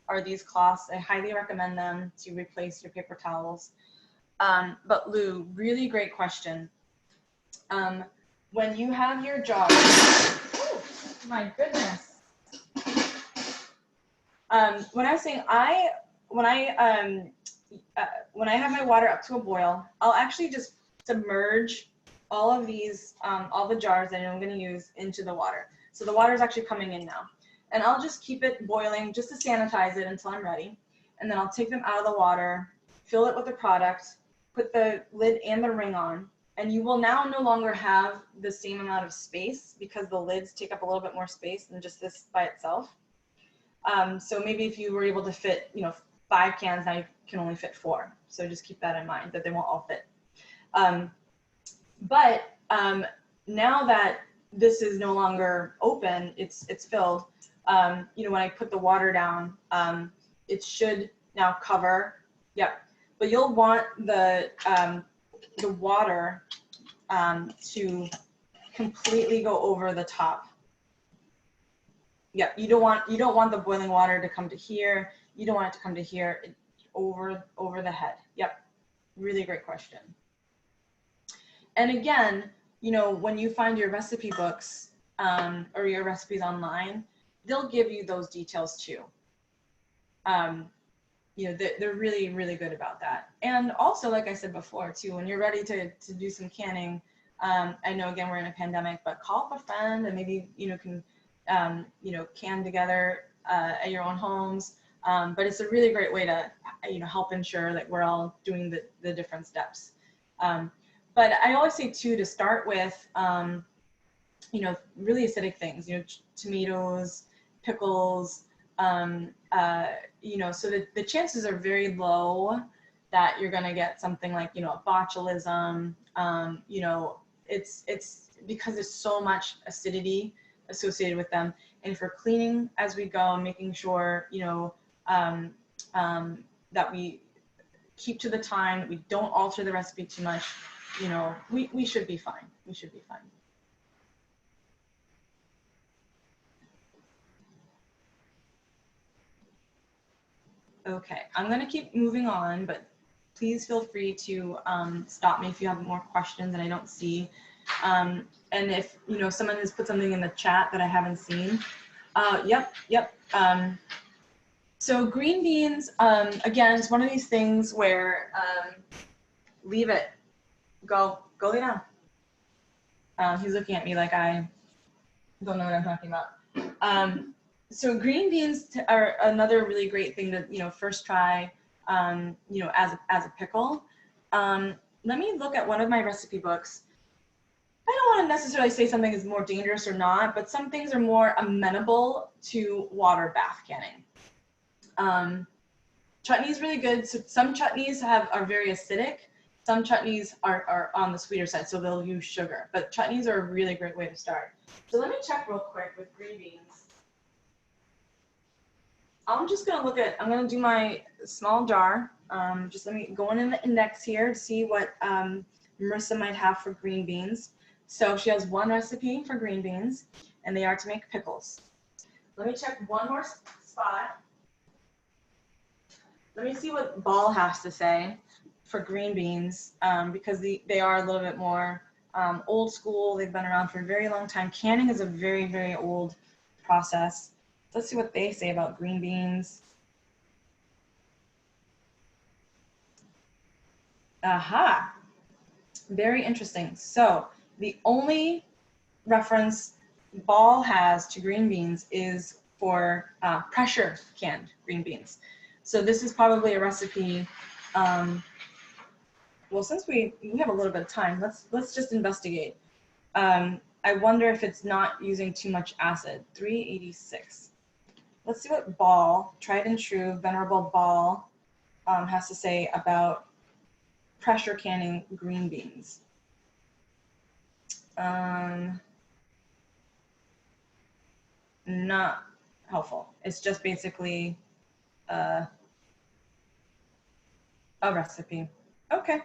are these cloths. I highly recommend them to replace your paper towels. But Lou, really great question. When you have your jar, oh my goodness. When I was saying when I have my water up to a boil, I'll actually just submerge all of these, all the jars that I'm going to use into the water. So the water is actually coming in now. And I'll just keep it boiling just to sanitize it until I'm ready. And then I'll take them out of the water, fill it with the product, put the lid and the ring on. And you will now no longer have the same amount of space because the lids take up a little bit more space than just this by itself. So maybe if you were able to fit, 5 cans, now you can only fit 4. So just keep that in mind, that they won't all fit. But now that this is no longer open, it's filled, when I put the water down, it should now cover. Yep. But you'll want the water to completely go over the top. Yep. You don't want the boiling water to come to here. You don't want it to come to here. Over the head. Yep. Really great question. And again, when you find your recipe books or your recipes online, they'll give you those details too. They're really, really good about that. And also, like I said before too, when you're ready to do some canning, I know again, we're in a pandemic, but call up a friend and maybe, can, can together at your own homes. But it's a really great way to, help ensure that we're all doing the different steps. But I always say too, to start with, really acidic things, tomatoes, pickles, so that the chances are very low that you're going to get something like, a botulism. It's because there's so much acidity associated with them. And if we're cleaning as we go, making sure, that we keep to the time, that we don't alter the recipe too much, we should be fine. We should be fine. Okay, I'm going to keep moving on, but please feel free to stop me if you have more questions that I don't see. And if, someone has put something in the chat that I haven't seen. Yep. So green beans, again, it's one of these things where leave it. Go lay down. He's looking at me like I don't know what I'm talking about. So green beans are another really great thing to, first try, as a pickle. Let me look at one of my recipe books. I don't want to necessarily say something is more dangerous or not, but some things are more amenable to water bath canning. Chutney is really good. So some chutneys are very acidic. Some chutneys are on the sweeter side, so they'll use sugar. But chutneys are a really great way to start. So let me check real quick with green beans. I'm just going to I'm going to do my small jar. Just let me go in the index here to see what Marissa might have for green beans. So she has one recipe for green beans, and they are to make pickles. Let me check one more spot. Let me see what Ball has to say for green beans, because they are a little bit more old school. They've been around for a very long time. Canning is a very, very old process. Let's see what they say about green beans. Aha, very interesting. So the only reference Ball has to green beans is for pressure canned green beans. So this is probably a recipe. Well, since we have a little bit of time, let's just investigate. I wonder if it's not using too much acid. 386. Let's see what Ball, tried and true, Venerable Ball, has to say about pressure canning green beans. Not helpful. It's just basically a recipe. Okay.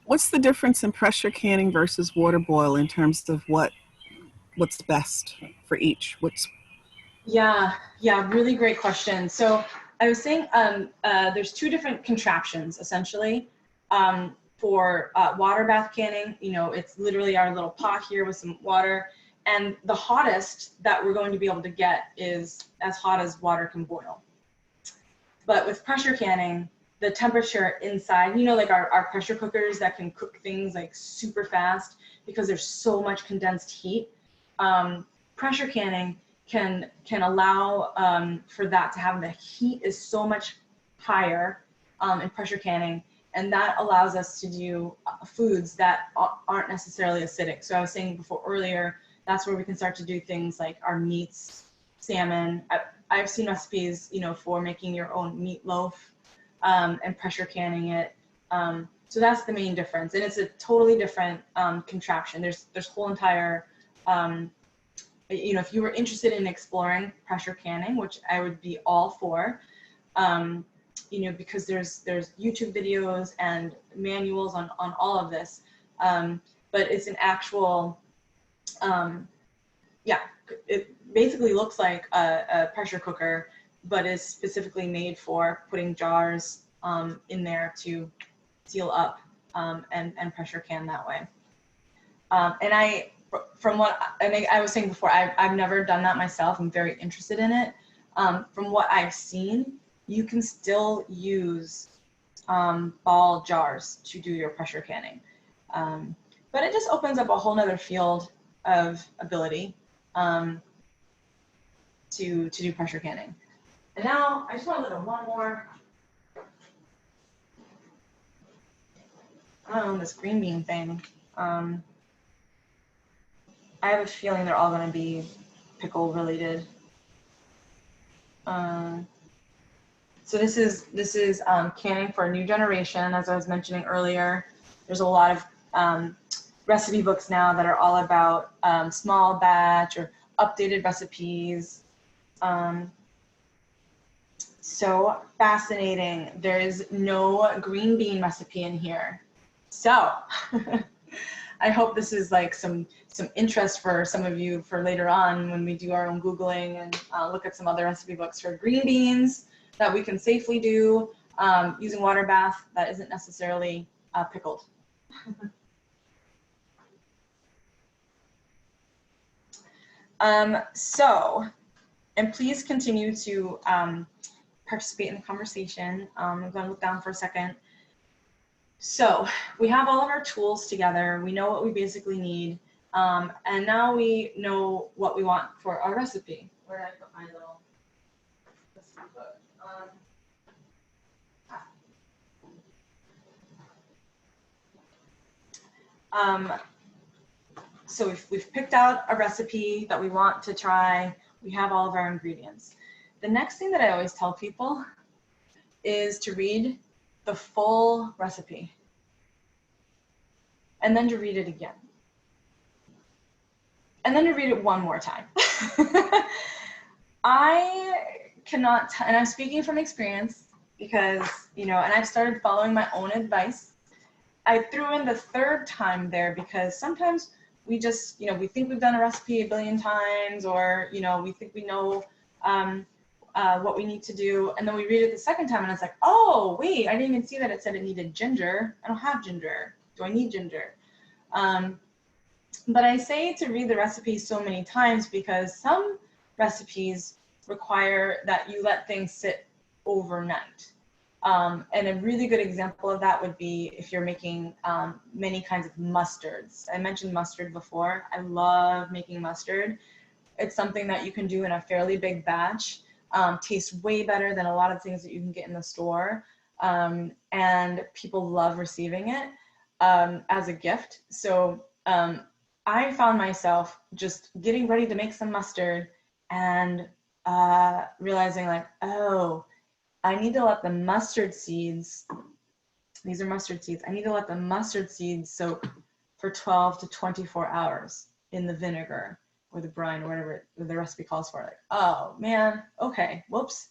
What's the difference in pressure canning versus water boil in terms of what's best for each? Yeah, really great question. So I was saying there's two different contraptions essentially for water bath canning. You know, it's literally our little pot here with some water, and the hottest that we're going to be able to get is as hot as water can boil. But with pressure canning, the temperature inside, you know, like our pressure cookers that can cook things like super fast because there's so much condensed heat. Pressure canning can allow for that to happen. The heat is so much higher in pressure canning, and that allows us to do foods that aren't necessarily acidic. So I was saying before earlier, that's where we can start to do things like our meats, salmon. I've seen recipes, you know, for making your own meatloaf and pressure canning it. So that's the main difference, and it's a totally different contraption. There's whole entire you know, if you were interested in exploring pressure canning, which I would be all for, you know, because there's YouTube videos and manuals on all of this, but it's an actual, yeah, it basically looks like a pressure cooker, but is specifically made for putting jars in there to seal up and pressure can that way. And from what I was saying before, I've never done that myself. I'm very interested in it. From what I've seen, you can still use ball jars to do your pressure canning. But it just opens up a whole nother field of ability to do pressure canning. And now I just want to look at one more. I don't know, this green bean thing. I have a feeling they're all going to be pickle related. So this is canning for a new generation, as I was mentioning earlier. There's a lot of recipe books now that are all about small batch or updated recipes. So fascinating. There is no green bean recipe in here. So I hope this is like some interest for some of you for later on when we do our own Googling and look at some other recipe books for green beans that we can safely do using water bath that isn't necessarily pickled. So, and please continue to participate in the conversation. I'm going to look down for a second. So we have all of our tools together. We know what we basically need. And now we know what we want for our recipe. Where did I put my little recipe book? So we've picked out a recipe that we want to try. We have all of our ingredients. The next thing that I always tell people is to read the full recipe and then to read it again. And then to read it one more time. I cannot, and I'm speaking from experience because, you know, and I've started following my own advice. I threw in the third time there because sometimes we just, you know, we think we've done a recipe a billion times, or, you know, we think we know what we need to do. And then we read it the second time and it's like, oh, wait, I didn't even see that it said it needed ginger. I don't have ginger. Do I need ginger? But I say to read the recipe so many times because some recipes require that you let things sit overnight. And a really good example of that would be if you're making many kinds of mustards. I mentioned mustard before. I love making mustard. It's something that you can do in a fairly big batch. Tastes way better than a lot of things that you can get in the store. and people love receiving it as a gift. So I found myself just getting ready to make some mustard and realizing like, oh, I need to let the mustard seeds, these are mustard seeds, I need to let the mustard seeds soak for 12 to 24 hours in the vinegar or the brine or whatever the recipe calls for. Like, oh man, okay, whoops.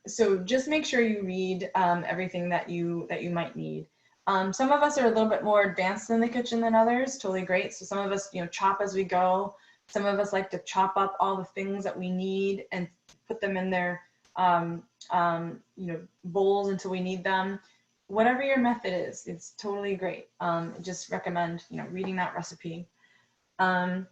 So just make sure you read everything that you might need. Some of us are a little bit more advanced in the kitchen than others, totally great. So some of us, chop as we go. Some of us like to chop up all the things that we need and put them in their, bowls until we need them. Whatever your method is, it's totally great. Just recommend, reading that recipe. And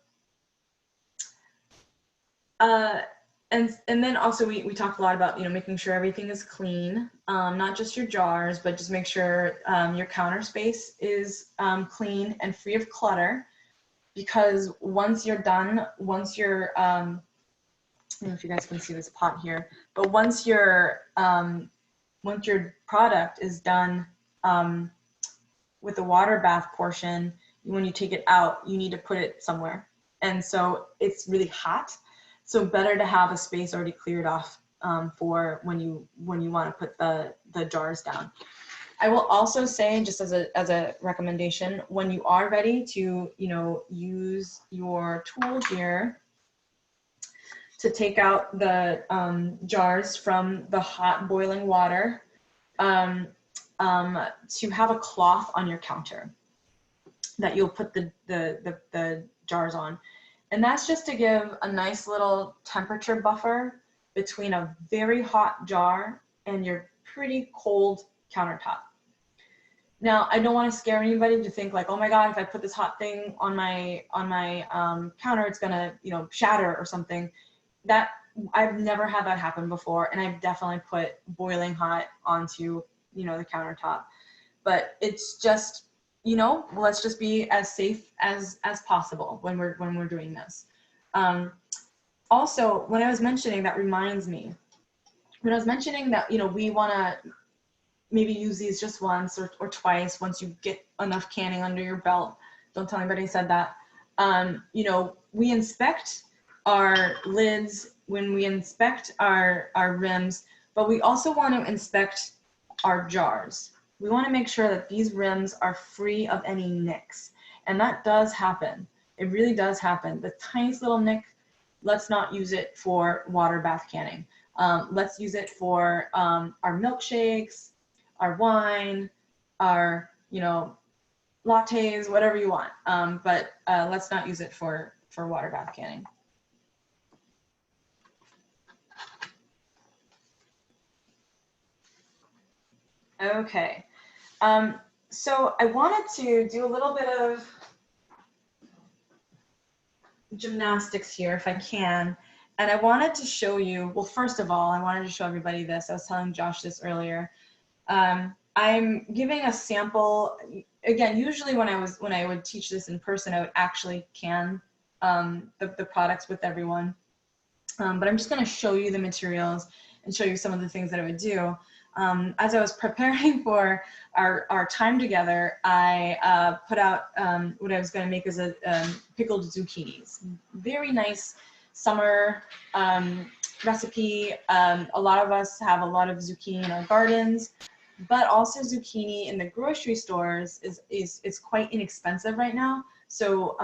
then also we talked a lot about, making sure everything is clean, not just your jars, but just make sure your counter space is clean and free of clutter. Because once you're done, once you're, I don't know if you guys can see this pot here, but once your product is done with the water bath portion, when you take it out, you need to put it somewhere. And so it's really hot. So better to have a space already cleared off for when you want to put the jars down. I will also say, just as a recommendation, when you are ready to use your tool here to take out the jars from the hot boiling water, to have a cloth on your counter that you'll put the jars on. And that's just to give a nice little temperature buffer between a very hot jar and your pretty cold countertop. Now, I don't want to scare anybody to think like, oh my God, if I put this hot thing on my counter, it's gonna shatter or something. That I've never had that happen before, and I've definitely put boiling hot onto the countertop. But it's just let's just be as safe as possible when we're doing this. Also, when I was mentioning, that reminds me, when I was mentioning that we want to maybe use these just once or twice once you get enough canning under your belt. Don't tell anybody I said that. We inspect our lids when we inspect our rims, but we also want to inspect our jars. We want to make sure that these rims are free of any nicks. And that does happen. It really does happen. The tiniest little nick, let's not use it for water bath canning. Let's use it for our milkshakes, our wine, our, lattes, whatever you want. But let's not use it for water bath canning. Okay. So I wanted to do a little bit of gymnastics here if I can. And I wanted to show you, well, first of all, I wanted to show everybody this. I was telling Josh this earlier. I'm giving a sample. Again, usually when I would teach this in person, I would actually can the products with everyone. But I'm just going to show you the materials and show you some of the things that I would do. As I was preparing for our time together, I put out what I was going to make as a pickled zucchinis. Very nice summer recipe. A lot of us have a lot of zucchini in our gardens, but also zucchini in the grocery stores is quite inexpensive right now. So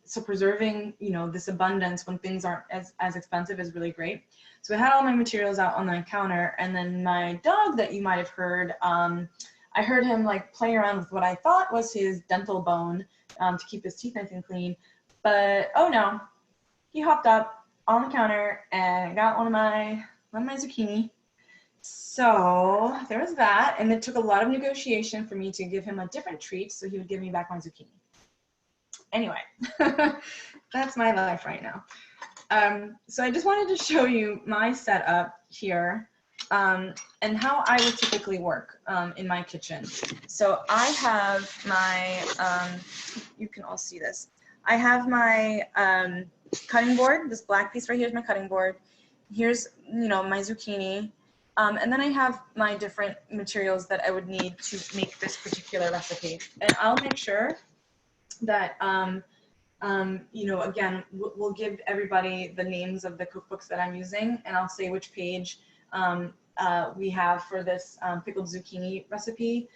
so preserving this abundance when things aren't as expensive is really great. So I had all my materials out on the counter, and then my dog that you might have heard, I heard him like playing around with what I thought was his dental bone to keep his teeth nice and clean. But oh no, he hopped up on the counter and got one of my zucchini. So there was that, and it took a lot of negotiation for me to give him a different treat so he would give me back my zucchini. Anyway, that's my life right now. So I just wanted to show you my setup here and how I would typically work in my kitchen. So I have my, you can all see this. I have my cutting board. This black piece right here is my cutting board. Here's, my zucchini. And then I have my different materials that I would need to make this particular recipe. And I'll make sure that, you know, again, we'll give everybody the names of the cookbooks that I'm using, and I'll say which page we have for this pickled zucchini recipe.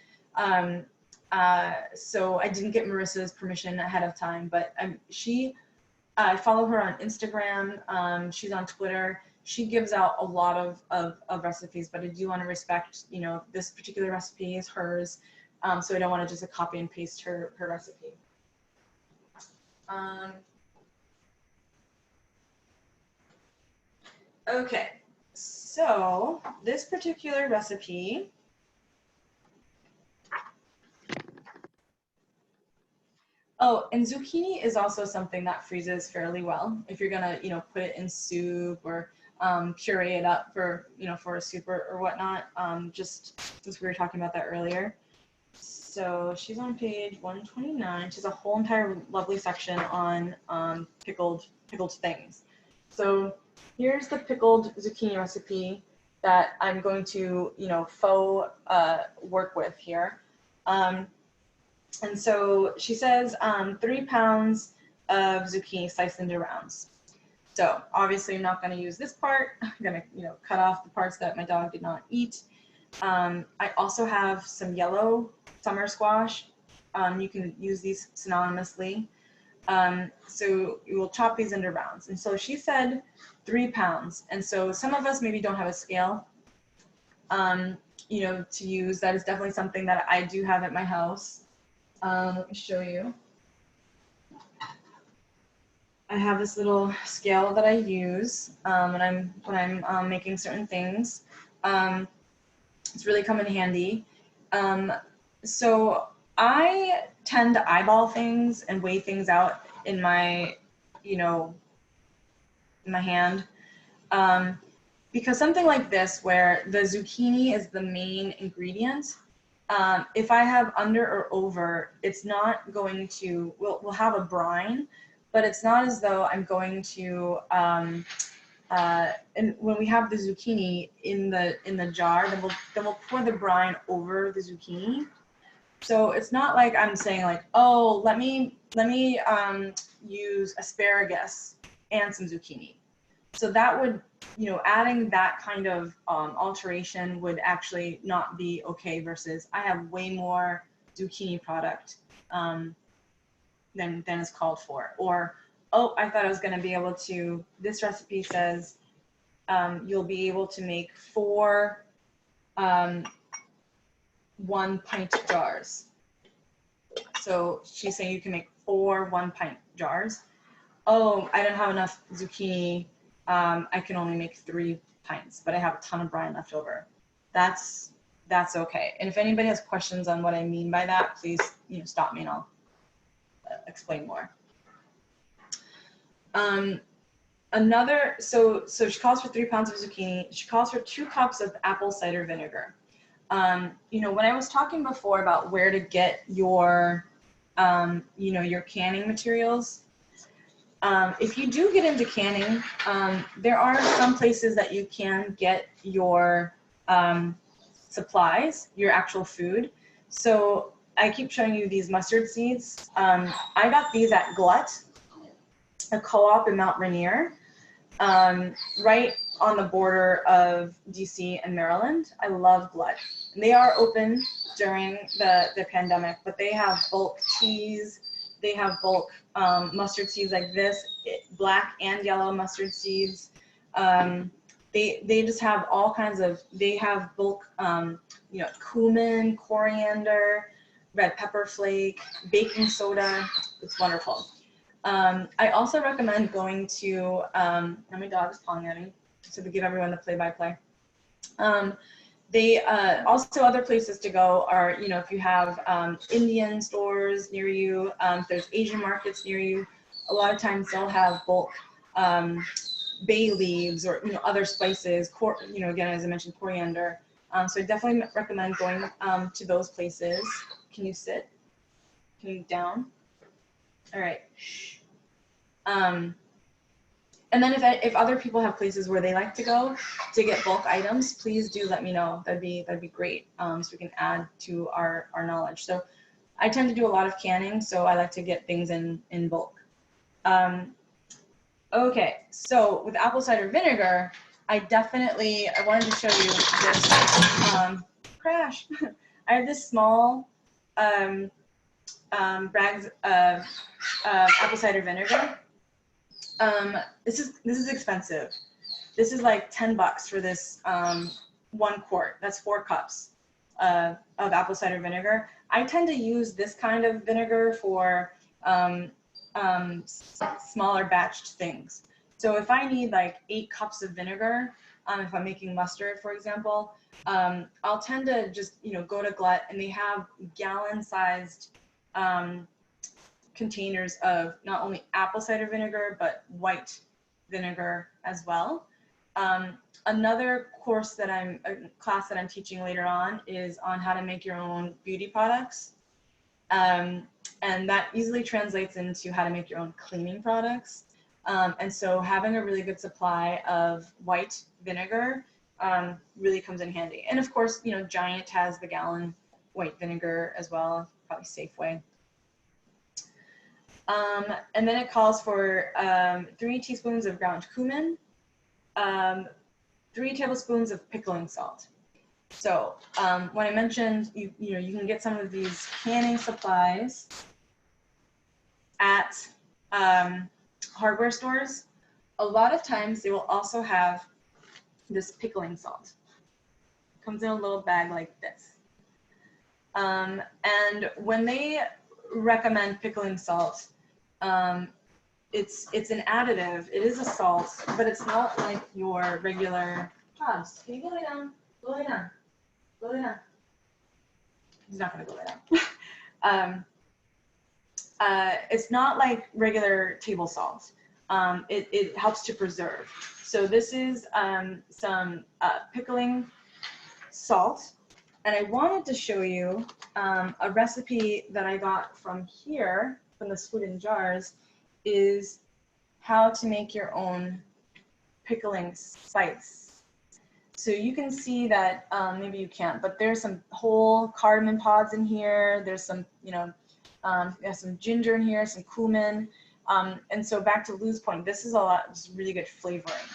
So I didn't get Marissa's permission ahead of time, but I follow her on Instagram. She's on Twitter. She gives out a lot of recipes, but I do want to respect, you know, this particular recipe is hers. So I don't want to just copy and paste her recipe. Okay, so this particular recipe, oh, and zucchini is also something that freezes fairly well. If you're gonna, you know, put it in soup or puree it up for, you know, for a soup or whatnot. Just as we were talking about that earlier. So she's on page 129. She has a whole entire lovely section on pickled things. So here's the pickled zucchini recipe that I'm going to, you know, faux work with here. And so she says 3 pounds of zucchini sliced into rounds. So obviously I'm not going to use this part. I'm going to, you know, cut off the parts that my dog did not eat. I also have some yellow summer squash. You can use these synonymously. So you will chop these into rounds. And so she said 3 pounds. And so some of us maybe don't have a scale, you know, to use. That is definitely something that I do have at my house. Let me show you. I have this little scale that I use when I'm making certain things. It's really come in handy. So I tend to eyeball things and weigh things out in my, you know, in my hand. Because something like this, where the zucchini is the main ingredient, if I have under or over, it's not going to, we'll have a brine, but it's not as though I'm going to, and when we have the zucchini in the jar, then we'll pour the brine over the zucchini. So it's not like I'm saying like, oh, let me use asparagus and some zucchini. So that would, you know, adding that kind of alteration would actually not be okay, versus I have way more zucchini product than is called for. Or, oh, I thought I was going to be able to, this recipe says you'll be able to make 4 1-pint jars. So she's saying you can make 4 1-pint jars. Oh, I don't have enough zucchini. I can only make 3 pints, but I have a ton of brine left over. That's okay. And if anybody has questions on what I mean by that, please, you know, stop me and I'll explain more. So she calls for 3 pounds of zucchini. She calls for 2 cups of apple cider vinegar. You know, when I was talking before about where to get your, you know, your canning materials, if you do get into canning, there are some places that you can get your supplies, your actual food. So I keep showing you these mustard seeds. I got these at Glut, a co-op in Mount Rainier, right on the border of DC and Maryland. I love Glut. And they are open during the pandemic, but they have bulk teas. They have bulk mustard seeds like this, black and yellow mustard seeds. They just have all kinds of, they have bulk, you know, cumin, coriander, red pepper flake, baking soda. It's wonderful. I also recommend going to, now my dog is pawing at me, so to give everyone the play-by-play. They also, other places to go are, you know, if you have Indian stores near you, if there's Asian markets near you, a lot of times they'll have bulk bay leaves or, you know, other spices, you know, again, as I mentioned, coriander. So I definitely recommend going to those places. Can you sit? Can you down? All right. And And then if other people have places where they like to go to get bulk items, please do let me know. That'd be great. So we can add to our knowledge. So I tend to do a lot of canning, so I like to get things in bulk. Okay, so with apple cider vinegar, I wanted to show you this crash. I have this small bags of apple cider vinegar. This is expensive. This is like $10 for this 1 quart. That's 4 cups of apple cider vinegar. I tend to use this kind of vinegar for smaller batched things. So if I need like 8 cups of vinegar, if I'm making mustard, for example, I'll tend to just, go to Glut, and they have gallon-sized containers of not only apple cider vinegar, but white vinegar as well. Another class that I'm teaching later on is on how to make your own beauty products. And that easily translates into how to make your own cleaning products. And so having a really good supply of white vinegar really comes in handy. And of course, Giant has the gallon white vinegar as well, probably Safeway. And then it calls for 3 teaspoons of ground cumin, 3 tablespoons of pickling salt. So when I mentioned you can get some of these canning supplies at hardware stores, a lot of times they will also have this pickling salt. It comes in a little bag like this. And when they recommend pickling salt, it's an additive. It is a salt, but it's not like your regular. Hobbs, can you go lay down? Go lay down. Go lay down. He's not gonna go lay down. It's not like regular table salt. It helps to preserve. So this is some pickling salt, and I wanted to show you a recipe that I got from here, from this Food in Jars, is how to make your own pickling spice. So you can see that, maybe you can't, but there's some whole cardamom pods in here. There's some, there's some ginger in here, some cumin. And so back to Lou's point, this is just really good flavoring.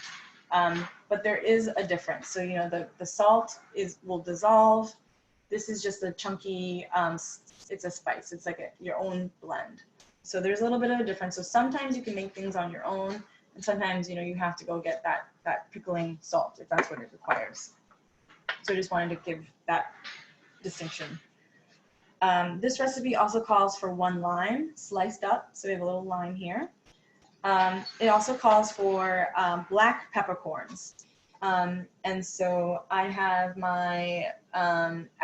But there is a difference. So, the salt will dissolve. This is just a chunky, it's a spice. It's like your own blend. So there's a little bit of a difference. So sometimes you can make things on your own, and sometimes, you have to go get that pickling salt if that's what it requires. So I just wanted to give that distinction. This recipe also calls for 1 lime sliced up. So we have a little lime here. It also calls for black peppercorns. And so I have I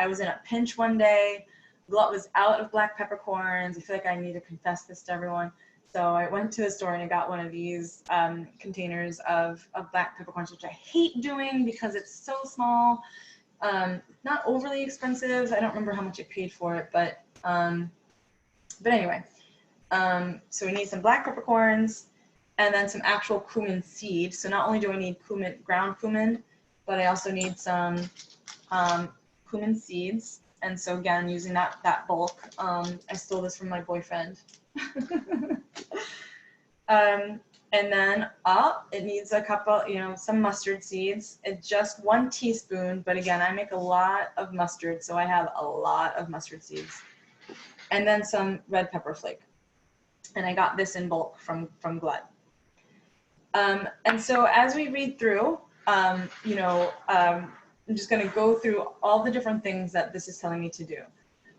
was in a pinch one day. Glut was out of black peppercorns. I feel like I need to confess this to everyone. So I went to the store and I got one of these containers of black peppercorns, which I hate doing because it's so small. Not overly expensive. I don't remember how much I paid for it, but anyway. So we need some black peppercorns and then some actual cumin seed. So not only do I need ground cumin, but I also need some cumin seeds. And so again, using that bulk, I stole this from my boyfriend. And then it needs a couple, some mustard seeds. It's just 1 teaspoon, but again, I make a lot of mustard, so I have a lot of mustard seeds. And then some red pepper flake. And I got this in bulk from Glut. And so as we read through, I'm just going to go through all the different things that this is telling me to do.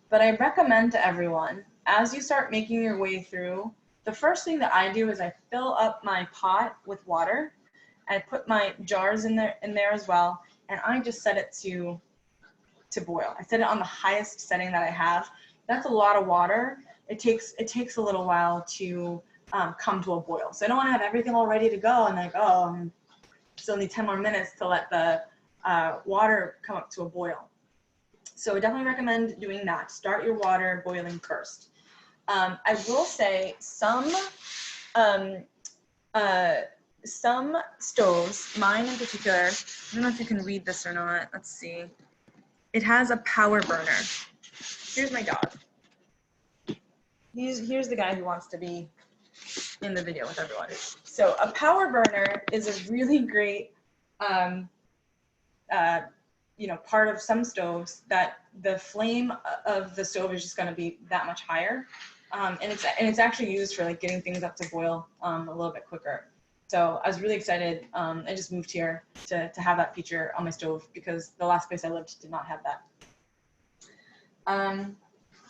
But I recommend to everyone, as you start making your way through, the first thing that I do is I fill up my pot with water. I put my jars in there as well, and I just set it to boil. I set it on the highest setting that I have. That's a lot of water. It takes a little while to come to a boil. So I don't want to have everything all ready to go and like, still need 10 more minutes to let the water come up to a boil. So I definitely recommend doing that. Start your water boiling first. I will say some some stoves, mine in particular, I don't know if you can read this or not. Let's see. It has a power burner. Here's my dog. Here's the guy who wants to be in the video with everyone. So a power burner is a really great, part of some stoves that the flame of the stove is just going to be that much higher, and it's actually used for like getting things up to boil a little bit quicker. So I was really excited. I just moved here to have that feature on my stove because the last place I lived did not have that.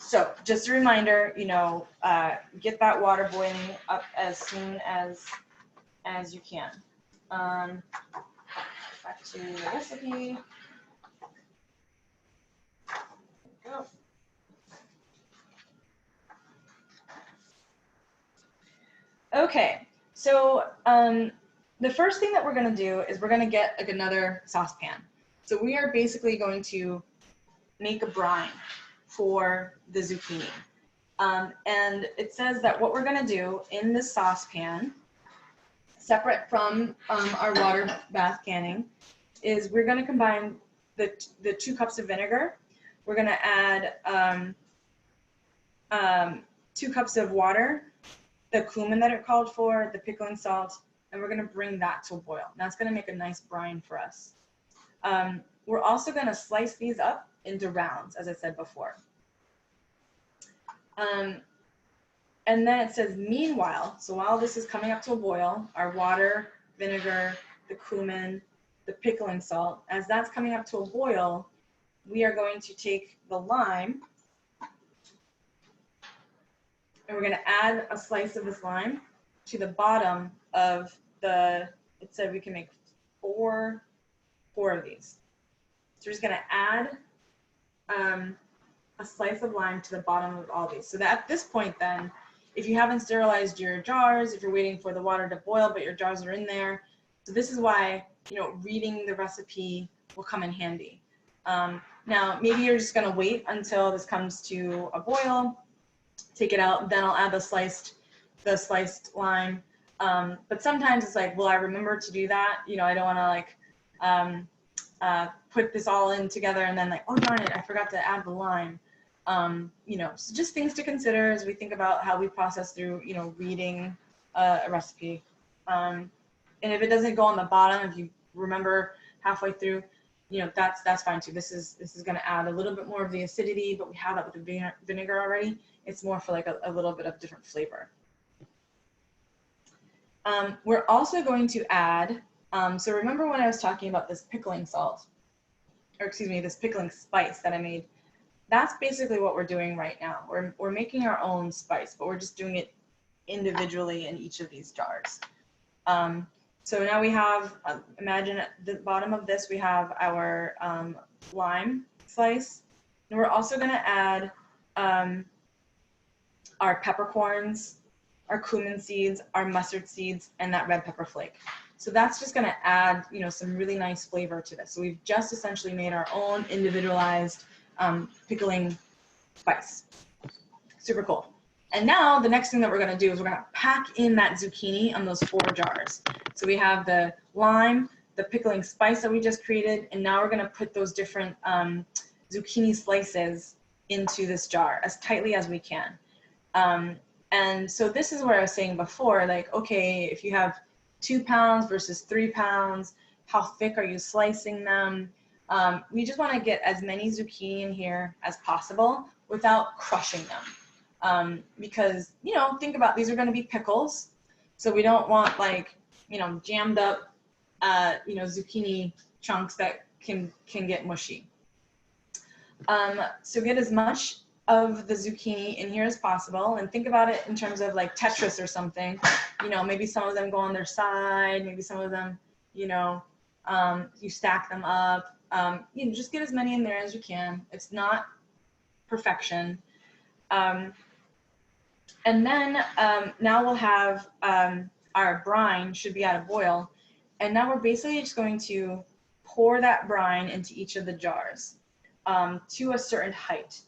So just a reminder, get that water boiling up as soon as you can. Back to the recipe. Go. Okay, so the first thing that we're going to do is we're going to get like another saucepan. So we are basically going to make a brine for the zucchini. And it says that what we're going to do in this saucepan, separate from our water bath canning, is we're going to combine the 2 cups of vinegar. We're going to add 2 cups of water, the cumin that it called for, the pickling salt, and we're going to bring that to a boil. That's going to make a nice brine for us. We're also going to slice these up into rounds, as I said before. And then it says, meanwhile, so while this is coming up to a boil, our water, vinegar, the cumin, the pickling salt, as that's coming up to a boil, we are going to take the lime and we're going to add a slice of this lime to the bottom of it said we can make four of these. So we're just going to add a slice of lime to the bottom of all these. So that at this point then, if you haven't sterilized your jars, if you're waiting for the water to boil, but your jars are in there. So this is why, reading the recipe will come in handy. Now, maybe you're just going to wait until this comes to a boil, take it out, then I'll add the sliced lime. But sometimes it's like, will I remember to do that? I don't want to put this all in together and then like, oh darn it, I forgot to add the lime. So just things to consider as we think about how we process through, reading a recipe. And if it doesn't go on the bottom, if you remember halfway through, that's fine too. This is going to add a little bit more of the acidity, but we have that with the vinegar already. It's more for like a little bit of different flavor. We're also going to add, so remember when I was talking about this pickling salt, or excuse me, this pickling spice that I made? That's basically what we're doing right now. We're making our own spice, but we're just doing it individually in each of these jars. So now we have, imagine at the bottom of this, we have our lime slice. And we're also going to add our peppercorns, our cumin seeds, our mustard seeds, and that red pepper flake. So that's just going to add, some really nice flavor to this. So we've just essentially made our own individualized pickling spice. Super cool. And now the next thing that we're going to do is we're going to pack in that zucchini on those 4 jars. So we have the lime, the pickling spice that we just created, and now we're going to put those different zucchini slices into this jar as tightly as we can. And so this is where I was saying before, like, okay, if you have 2 pounds versus 3 pounds, how thick are you slicing them? We just want to get as many zucchini in here as possible without crushing them. Because, think about, these are going to be pickles. So we don't want like, jammed up, zucchini chunks that can get mushy. So get as much of the zucchini in here as possible, and think about it in terms of like Tetris or something. Maybe some of them go on their side, maybe some of them, you stack them up. Just get as many in there as you can. It's not perfection. And then now we'll have our brine should be at a boil. And now we're basically just going to pour that brine into each of the jars to a certain height.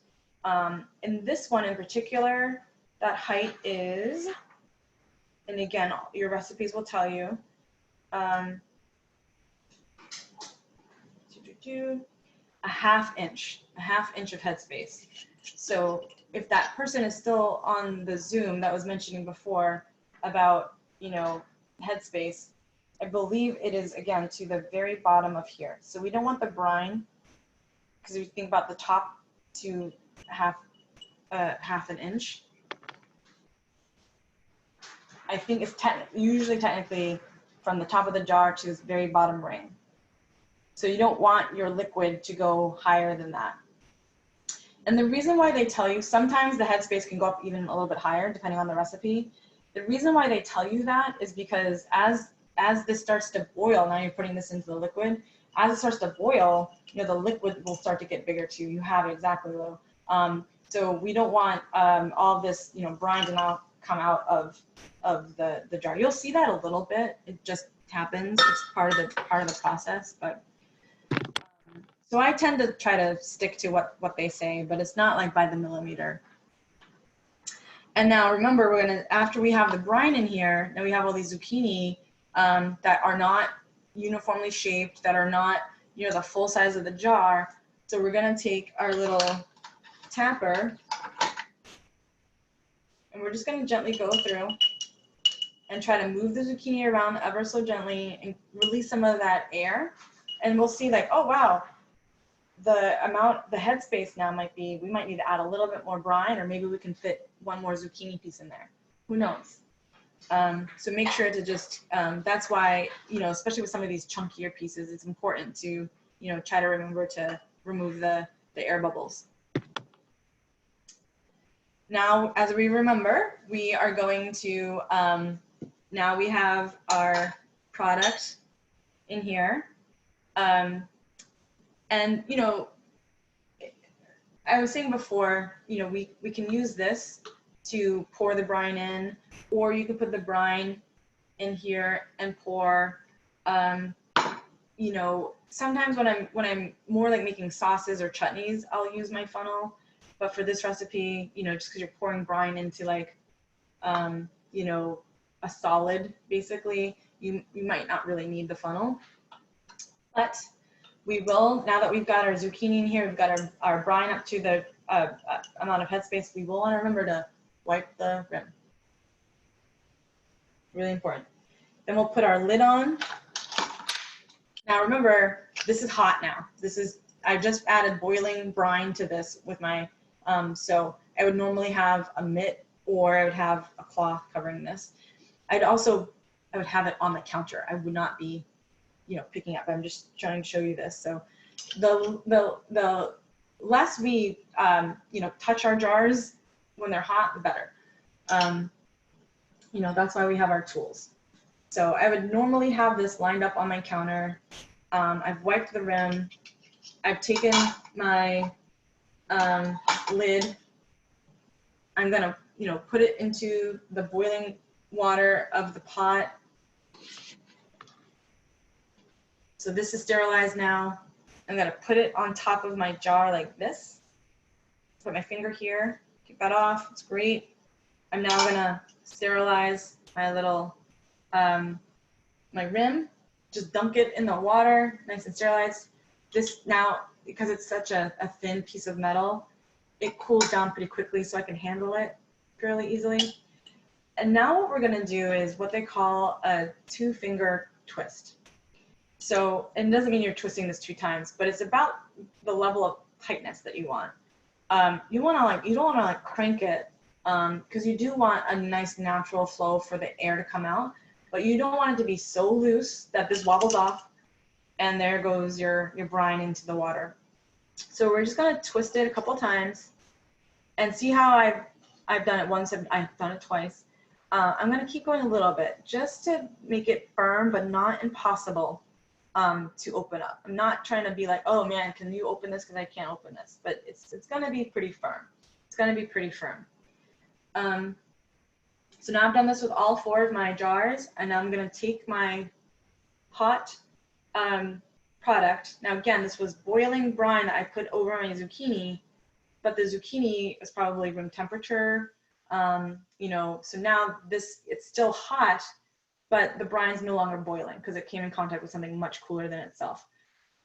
In this one in particular, that height is, and again, your recipes will tell you, a half inch of headspace. So if that person is still on the Zoom that was mentioning before about, you know, headspace, I believe it is, again, to the very bottom of here. So we don't want the brine, because if you think about the top to half an inch, I think it's usually technically from the top of the jar to this very bottom ring. So you don't want your liquid to go higher than that. And the reason why they tell you, sometimes the headspace can go up even a little bit higher depending on the recipe. The reason why they tell you that is because as this starts to boil, now you're putting this into the liquid, as it starts to boil, you know, the liquid will start to get bigger too. You have it exactly, Lou. So we don't want all this, you know, brine to now come out of the jar. You'll see that a little bit. It just happens. It's part of the process. But so I tend to try to stick to what they say, but it's not like by the millimeter. And now remember, we're gonna, after we have the brine in here, now we have all these zucchini that are not uniformly shaped, that are not, you know, the full size of the jar. So we're gonna take our little tapper and we're just gonna gently go through and try to move the zucchini around ever so gently and release some of that air. And we'll see, like, oh wow, the headspace now might be, we might need to add a little bit more brine, or maybe we can fit one more zucchini piece in there. Who knows? So make sure to just, that's why, you know, especially with some of these chunkier pieces, it's important to, you know, try to remember to remove the air bubbles. Now, as we remember, we are going to, now we have our product in here. And, you know, I was saying before, you know, we can use this to pour the brine in, or you can put the brine in here and pour. You know, sometimes when I'm more like making sauces or chutneys, I'll use my funnel. But for this recipe, you know, just because you're pouring brine into like, you know, a solid, basically, you might not really need the funnel. But we will, now that we've got our zucchini in here, we've got our brine up to the amount of headspace, we will want to remember to wipe the rim. Really important. Then we'll put our lid on. Now remember, this is hot now. I just added boiling brine to this with my, so I would normally have a mitt, or I would have a cloth covering this. I would have it on the counter. I would not be, you know, picking up. I'm just trying to show you this. So the less we, you know, touch our jars when they're hot, the better. You know, that's why we have our tools. So I would normally have this lined up on my counter. I've wiped the rim. I've taken my lid. I'm gonna, you know, put it into the boiling water of the pot. So this is sterilized now. I'm gonna put it on top of my jar like this. Put my finger here, keep that off, it's great. I'm now gonna sterilize my little, my rim. Just dunk it in the water, nice and sterilized. This now, because it's such a thin piece of metal, it cools down pretty quickly so I can handle it fairly easily. And now what we're gonna do is what they call a 2-finger twist. So, and it doesn't mean you're twisting this 2 times, but it's about the level of tightness that you want. You don't wanna like crank it, because you do want a nice natural flow for the air to come out, but you don't want it to be so loose that this wobbles off and there goes your brine into the water. So we're just gonna twist it a couple times and see how I've done it once, I've done it twice. I'm gonna keep going a little bit just to make it firm, but not impossible to open up. I'm not trying to be like, oh man, can you open this? Because I can't open this, but it's gonna be pretty firm. It's gonna be pretty firm. So now I've done this with all 4 of my jars, and I'm gonna take my hot product. Now again, this was boiling brine that I put over my zucchini, but the zucchini is probably room temperature. You know, so now it's still hot, but the brine is no longer boiling because it came in contact with something much cooler than itself.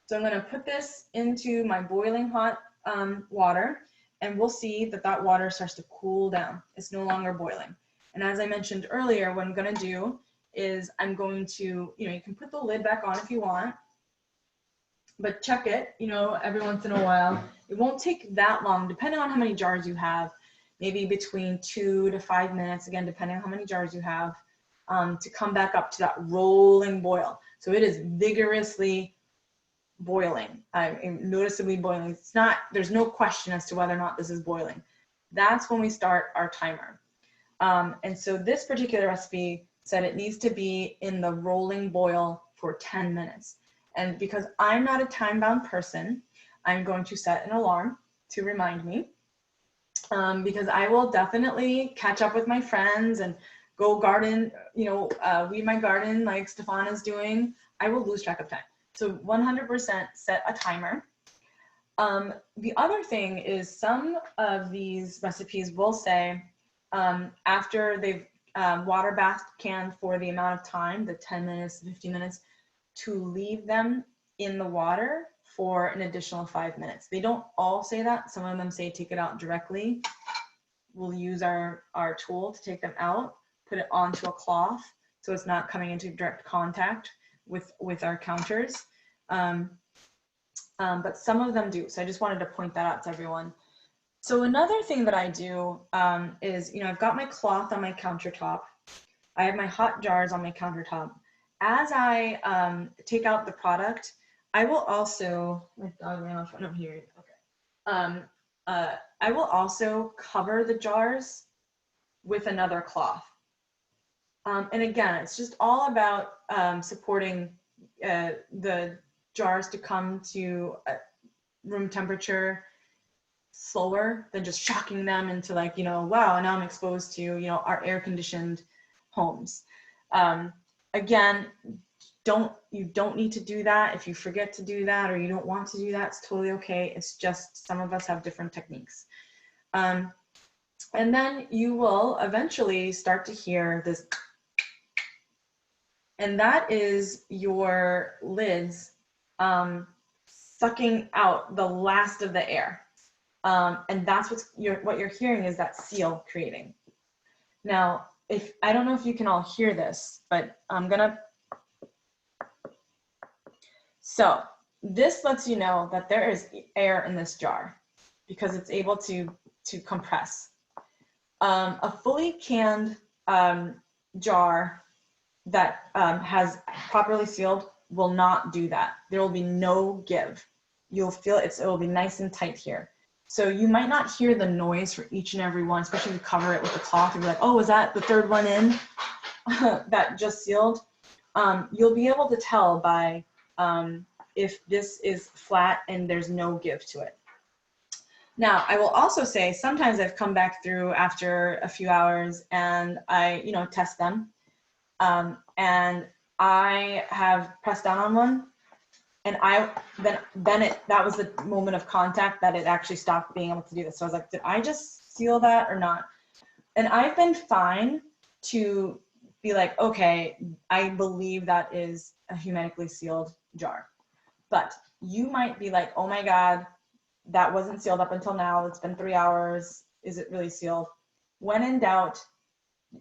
So I'm going to put this into my boiling hot water, and we'll see that that water starts to cool down. It's no longer boiling. And as I mentioned earlier, what I'm going to do is I'm going to, you can put the lid back on if you want, but check it, every once in a while. It won't take that long, depending on how many jars you have, maybe between 2 to 5 minutes, again, depending on how many jars you have, to come back up to that rolling boil. So it is vigorously boiling, noticeably boiling. It's not, there's no question as to whether or not this is boiling. That's when we start our timer. And so this particular recipe said it needs to be in the rolling boil for 10 minutes. And because I'm not a time-bound person, I'm going to set an alarm to remind me, because I will definitely catch up with my friends and go garden, weed my garden like Stefan is doing. I will lose track of time. So 100% set a timer. The other thing is some of these recipes will say, after they've water bathed canned for the amount of time, the 10 minutes, 15 minutes, to leave them in the water for an additional 5 minutes. They don't all say that. Some of them say take it out directly. We'll use our tool to take them out, put it onto a cloth so it's not coming into direct contact with our counters. But some of them do. So I just wanted to point that out to everyone. So another thing that I do is, I've got my cloth on my countertop. I have my hot jars on my countertop. As I take out the product, I will also, my dog ran off, I don't hear it, okay. I will also cover the jars with another cloth. And again, it's just all about supporting the jars to come to room temperature slower than just shocking them into like, wow, now I'm exposed to, our air-conditioned homes. Again, you don't need to do that. If you forget to do that or you don't want to do that, it's totally okay. It's just some of us have different techniques. And then you will eventually start to hear this, and that is your lids sucking out the last of the air. And that's what you're hearing is that seal creating. Now, I don't know if you can all hear this, but so this lets you know that there is air in this jar because it's able to compress. A fully canned jar that has properly sealed will not do that. There will be no give. You'll feel it will be nice and tight here. So you might not hear the noise for each and every one, especially if you cover it with the cloth. You'll be like, oh, is that the third one in that just sealed? You'll be able to tell by if this is flat and there's no give to it. Now, I will also say sometimes I've come back through after a few hours and I, test them. And I have pressed down on one, and that was the moment of contact that it actually stopped being able to do this. So I was like, did I just seal that or not? And I've been fine to be like, okay, I believe that is a hermetically sealed jar. But you might be like, oh my God, that wasn't sealed up until now. It's been 3 hours. Is it really sealed? When in doubt,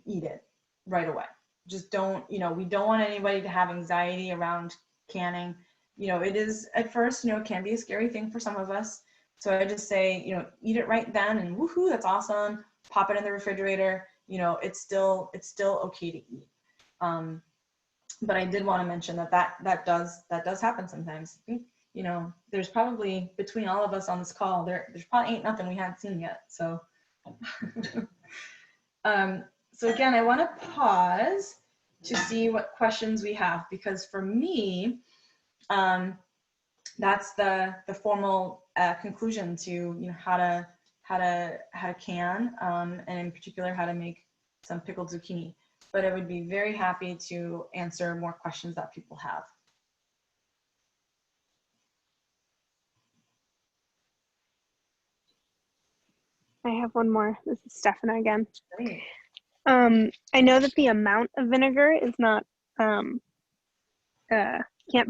eat it right away. Just don't, we don't want anybody to have anxiety around canning. It is at first, it can be a scary thing for some of us. So I just say, eat it right then and woohoo, that's awesome. Pop it in the refrigerator. It's still okay to eat. But I did want to mention that does happen sometimes. I think, there's probably between all of us on this call, there's probably ain't nothing we haven't seen yet. So, so again, I want to pause to see what questions we have, because for me, that's the formal conclusion to how to can, and in particular how to make some pickled zucchini. But I would be very happy to answer more questions that people have. I have one more. This is Stephanie again. Great. I know that the amount of vinegar is not can't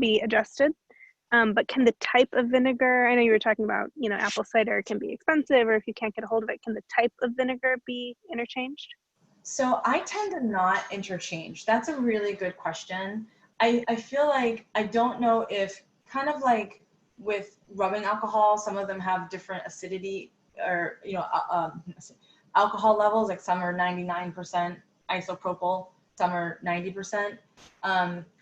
be adjusted. But can the type of vinegar, I know you were talking about, you know, apple cider can be expensive, or if you can't get a hold of it, can the type of vinegar be interchanged? So I tend to not interchange. That's a really good question. I feel like, I don't know if, kind of like with rubbing alcohol, some of them have different acidity or, you know, alcohol levels, like some are 99% isopropyl, some are 90%.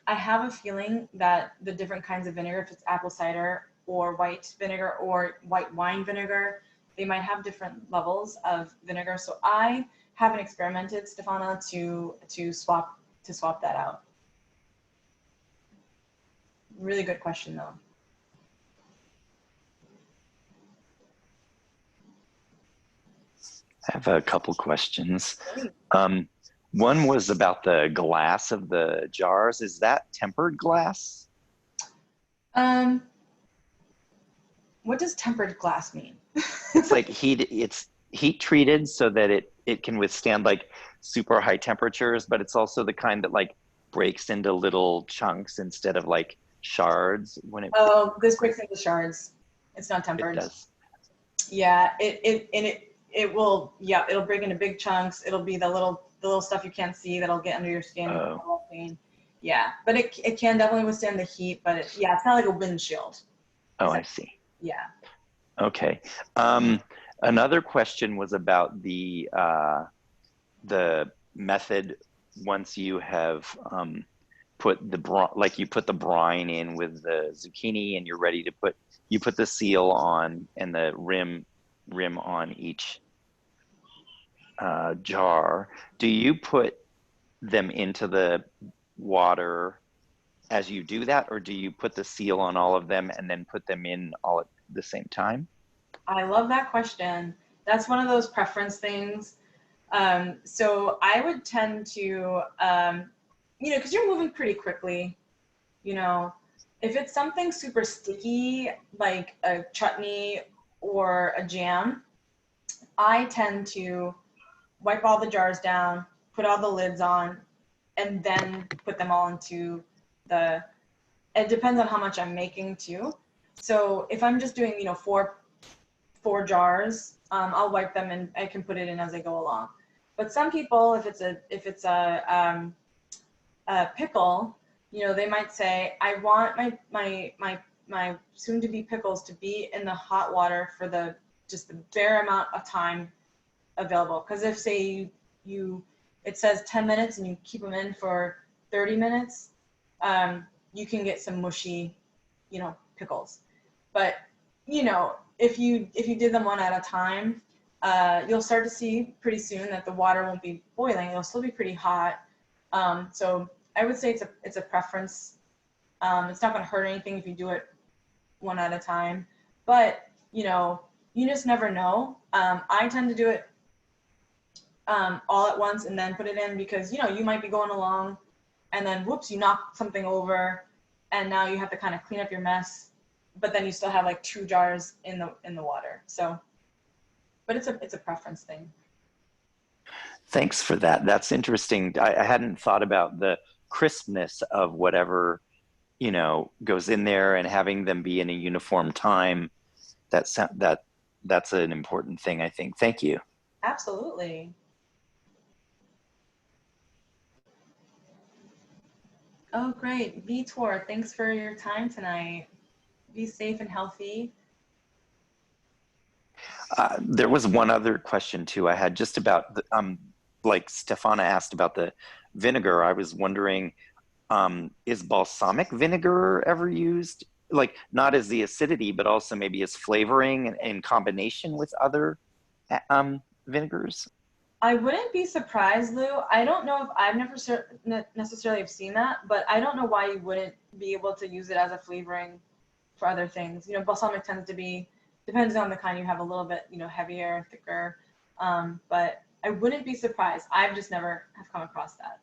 I have a feeling that the different kinds of vinegar, if it's apple cider or white vinegar or white wine vinegar, they might have different levels of vinegar. So I haven't experimented, Stefana, to swap that out. Really good question, though. I have a couple questions. One was about the glass of the jars. Is that tempered glass? What does tempered glass mean? It's like it's heat treated so that it can withstand like super high temperatures, but it's also the kind that like breaks into little chunks instead of like shards when it. Oh, this breaks into shards. It's not tempered. It does. Yeah, it will, yeah, it'll break into big chunks. It'll be the little stuff you can't see that'll get under your skin. Oh. Yeah, but it can definitely withstand the heat, but yeah, it's not like a windshield. Oh, I see. Yeah. Okay. Another question was about the method once you have put you put the brine in with the zucchini and you're ready to you put the seal on and the rim on each jar. Do you put them into the water as you do that, or do you put the seal on all of them and then put them in all at the same time? I love that question. That's one of those preference things. So I would tend to, you know, because you're moving pretty quickly, you know, if it's something super sticky, like a chutney or a jam, I tend to wipe all the jars down, put all the lids on, and then put them all into it depends on how much I'm making too. So if I'm just doing, you know, four jars, I'll wipe them and I can put it in as I go along. But some people, if it's a pickle, you know, they might say, I want my soon-to-be pickles to be in the hot water for just the bare amount of time available. Because if say it says 10 minutes and you keep them in for 30 minutes, you can get some mushy, you know, pickles. But, you know, if you did them one at a time, you'll start to see pretty soon that the water won't be boiling. It'll still be pretty hot. So I would say it's a preference. It's not going to hurt anything if you do it one at a time. But, you know, you just never know. I tend to do it all at once and then put it in because, you know, you might be going along and then whoops, you knock something over and now you have to kind of clean up your mess, but then you still have like 2 jars in the water. So, but it's a preference thing. Thanks for that. That's interesting. I hadn't thought about the crispness of whatever, you know, goes in there and having them be in a uniform time. That's an important thing, I think. Thank you. Absolutely. Oh, great. Vitor, thanks for your time tonight. Be safe and healthy. There was one other question too I had just about like Stefana asked about the vinegar. I was wondering, is balsamic vinegar ever used? Like not as the acidity, but also maybe as flavoring in combination with other vinegars? I wouldn't be surprised, Lou. I don't know if I've never necessarily have seen that, but I don't know why you wouldn't be able to use it as a flavoring for other things. You know, balsamic tends to be, depends on the kind you have, a little bit, you know, heavier, thicker. But I wouldn't be surprised. I've just never have come across that.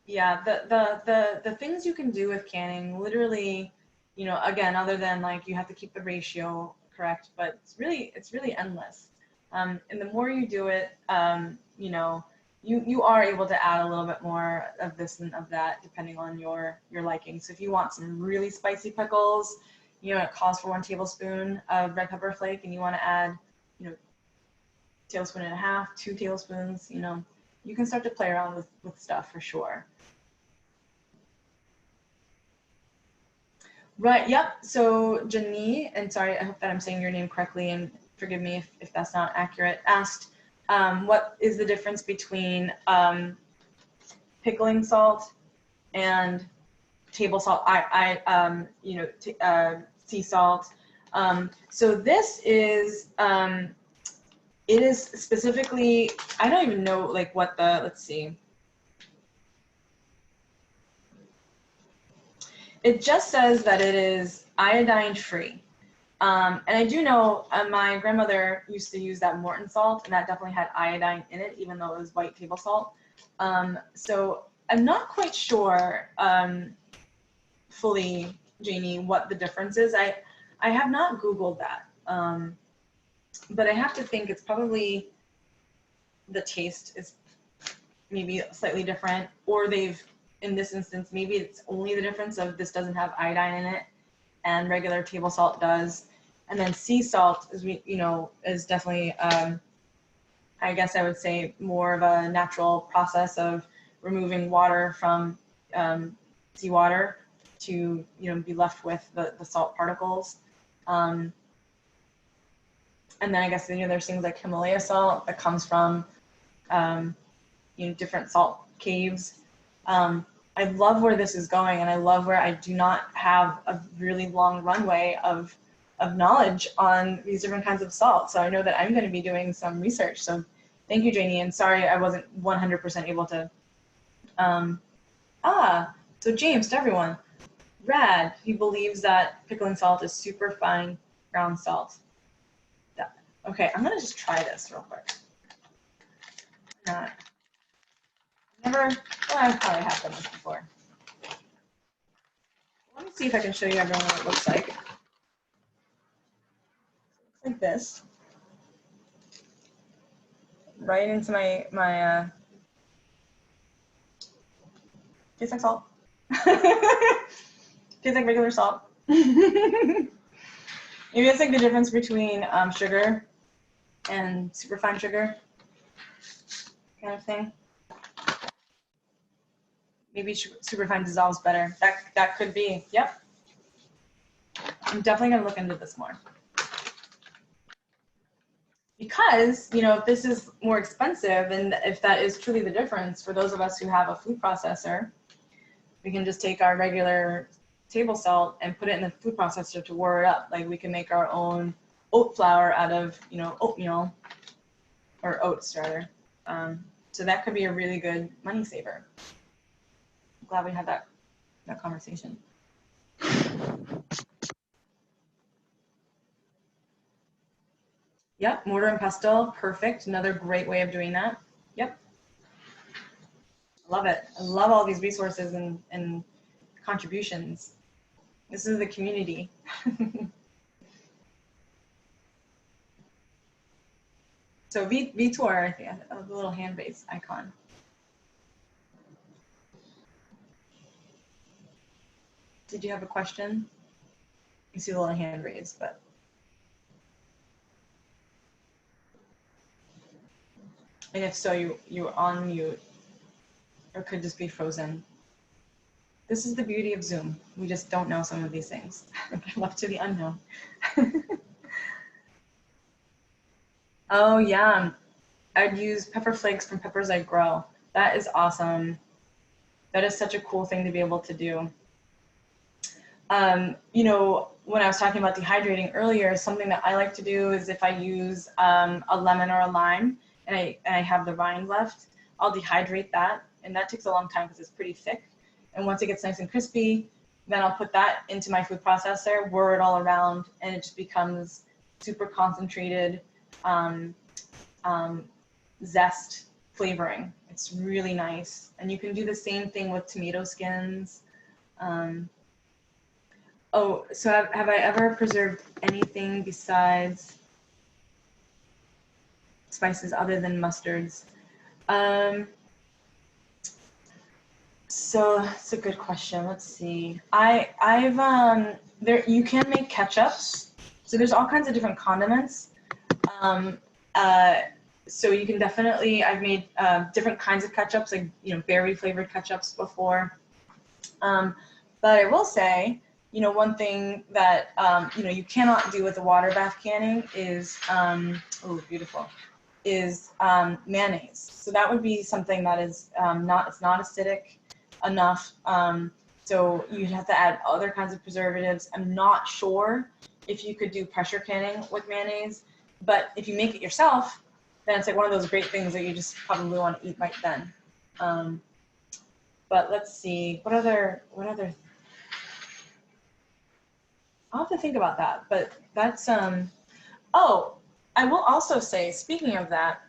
Yeah, the things you can do with canning, literally, you know, again, other than like you have to keep the ratio correct, but it's really endless. And the more you do it, you know, you are able to add a little bit more of this and of that depending on your liking. So if you want some really spicy pickles, you know, it calls for 1 tablespoon of red pepper flake, and you want to add, you know, 1.5 tablespoons, 2 tablespoons, you know, you can start to play around with stuff for sure. Right, yep. So Janie, and sorry, I hope that I'm saying your name correctly, and forgive me if that's not accurate, asked, what is the difference between pickling salt and table salt? You know, sea salt. So this is, it is specifically, I don't even know like what the, let's see. It just says that it is iodine free. And I do know my grandmother used to use that Morton salt, and that definitely had iodine in it, even though it was white table salt. So I'm not quite sure fully, Janie, what the difference is. I have not Googled that, but I have to think it's probably the taste is maybe slightly different, or they've, in this instance, maybe it's only the difference of this doesn't have iodine in it and regular table salt does. And then sea salt is, you know, is definitely, I guess I would say, more of a natural process of removing water from seawater to, you know, be left with the salt particles. And then I guess, you know, there's things like Himalaya salt that comes from, you know, different salt caves. I love where this is going, and I love where I do not have a really long runway of knowledge on these different kinds of salt. So I know that I'm going to be doing some research. So thank you, Janie, and sorry I wasn't 100% able to. So James, to everyone, rad. He believes that pickling salt is super fine ground salt. Okay, I'm gonna just try this real quick. Well, I've probably have done this before. Let me see if I can show you everyone what it looks like. It looks like this. Right into my tastes like salt. Tastes like regular salt. Maybe it's like the difference between sugar and superfine sugar kind of thing. Maybe superfine dissolves better. That could be. Yep. I'm definitely gonna look into this more. Because, you know, if this is more expensive, and if that is truly the difference for those of us who have a food processor, we can just take our regular table salt and put it in the food processor to whir it up. Like we can make our own oat flour out of, you know, oatmeal, or oats rather. So that could be a really good money saver. I'm glad we had that conversation. Yep, mortar and pestle, perfect. Another great way of doing that. Yep. Love it. I love all these resources and contributions. This is the community. So Vitor, I think, the little hand-based icon. Did you have a question? You see the little hand raised, but. And if so, you're on mute, or could just be frozen. This is the beauty of Zoom. We just don't know some of these things. Left to the unknown. Oh yeah, I'd use pepper flakes from peppers I grow. That is awesome. That is such a cool thing to be able to do. You know, when I was talking about dehydrating earlier, something that I like to do is if I use a lemon or a lime, and I have the rind left, I'll dehydrate that, and that takes a long time because it's pretty thick. And once it gets nice and crispy, then I'll put that into my food processor, whir it all around, and it just becomes super concentrated zest flavoring. It's really nice. And you can do the same thing with tomato skins. Oh, so have I ever preserved anything besides spices other than mustards? So that's a good question. Let's see. There you can make ketchups. So there's all kinds of different condiments. So you can definitely, I've made different kinds of ketchups, like, berry flavored ketchups before. But I will say, one thing that, you cannot do with the water bath canning is, oh, beautiful, is mayonnaise. So that would be something that is it's not acidic enough. So you'd have to add other kinds of preservatives. I'm not sure if you could do pressure canning with mayonnaise, but if you make it yourself, then it's like one of those great things that you just probably want to eat right then. But let's see, what other, I'll have to think about that, but that's, oh, I will also say, speaking of that,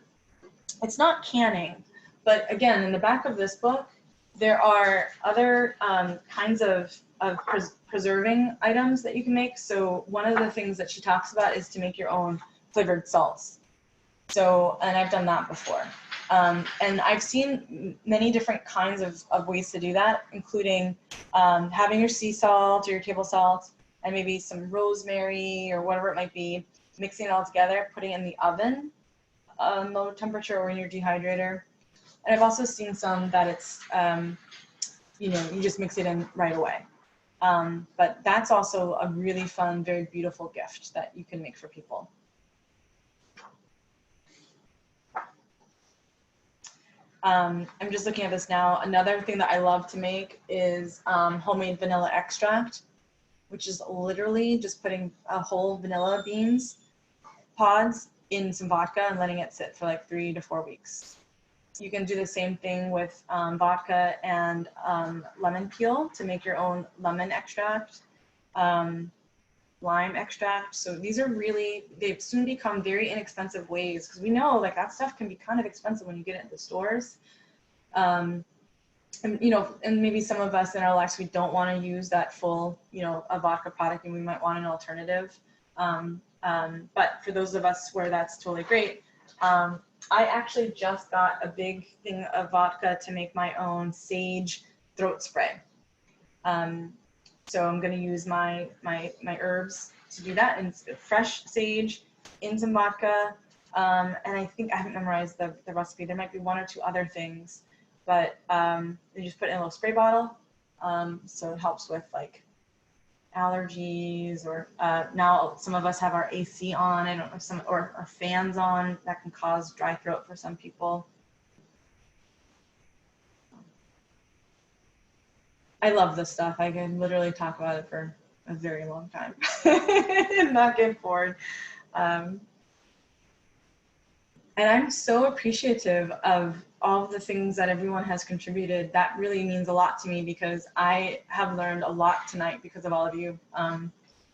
it's not canning, but again, in the back of this book, there are other kinds of preserving items that you can make. So one of the things that she talks about is to make your own flavored salts. So, and I've done that before. And I've seen many different kinds of ways to do that, including having your sea salt or your table salt and maybe some rosemary or whatever it might be, mixing it all together, putting it in the oven on low temperature or in your dehydrator. And I've also seen some that it's, you just mix it in right away. But that's also a really fun, very beautiful gift that you can make for people. I'm just looking at this now. Another thing that I love to make is homemade vanilla extract, which is literally just putting a whole vanilla beans pods in some vodka and letting it sit for like 3 to 4 weeks. You can do the same thing with vodka and lemon peel to make your own lemon extract, lime extract. So these are really, they've soon become very inexpensive ways, because we know like that stuff can be kind of expensive when you get it in the stores. And maybe some of us in our lives, we don't want to use that full, a vodka product, and we might want an alternative. But for those of us where that's totally great, I actually just got a big thing of vodka to make my own sage throat spray. So I'm going to use my herbs to do that, and fresh sage in some vodka. And I think I haven't memorized the recipe. There might be 1 or 2 other things, but you just put it in a little spray bottle. So it helps with like allergies, or now some of us have our AC on. I don't know if some, or our fans on, that can cause dry throat for some people. I love this stuff. I can literally talk about it for a very long time and not get bored. And I'm so appreciative of all of the things that everyone has contributed. That really means a lot to me, because I have learned a lot tonight because of all of you.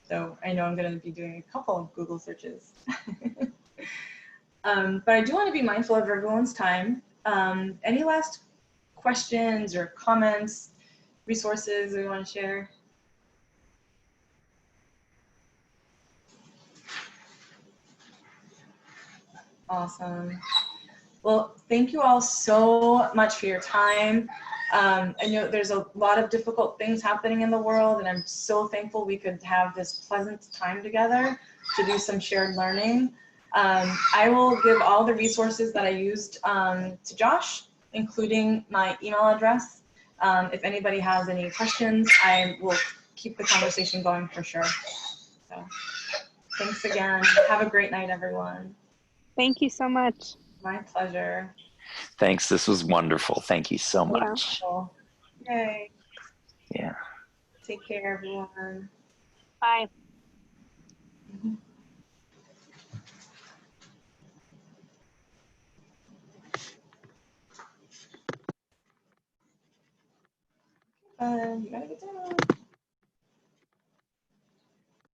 So I know I'm going to be doing a couple of Google searches. But I do want to be mindful of everyone's time. Any last questions or comments, resources we want to share? Awesome. Well, thank you all so much for your time. I know there's a lot of difficult things happening in the world, and I'm so thankful we could have this pleasant time together to do some shared learning. I will give all the resources that I used to Josh, including my email address. If anybody has any questions, I will keep the conversation going for sure. So thanks again. Have a great night, everyone. Thank you so much. My pleasure. Thanks. This was wonderful. Thank you so much. Yeah. Yay. Yeah. Take care, everyone. Bye. You gotta get down.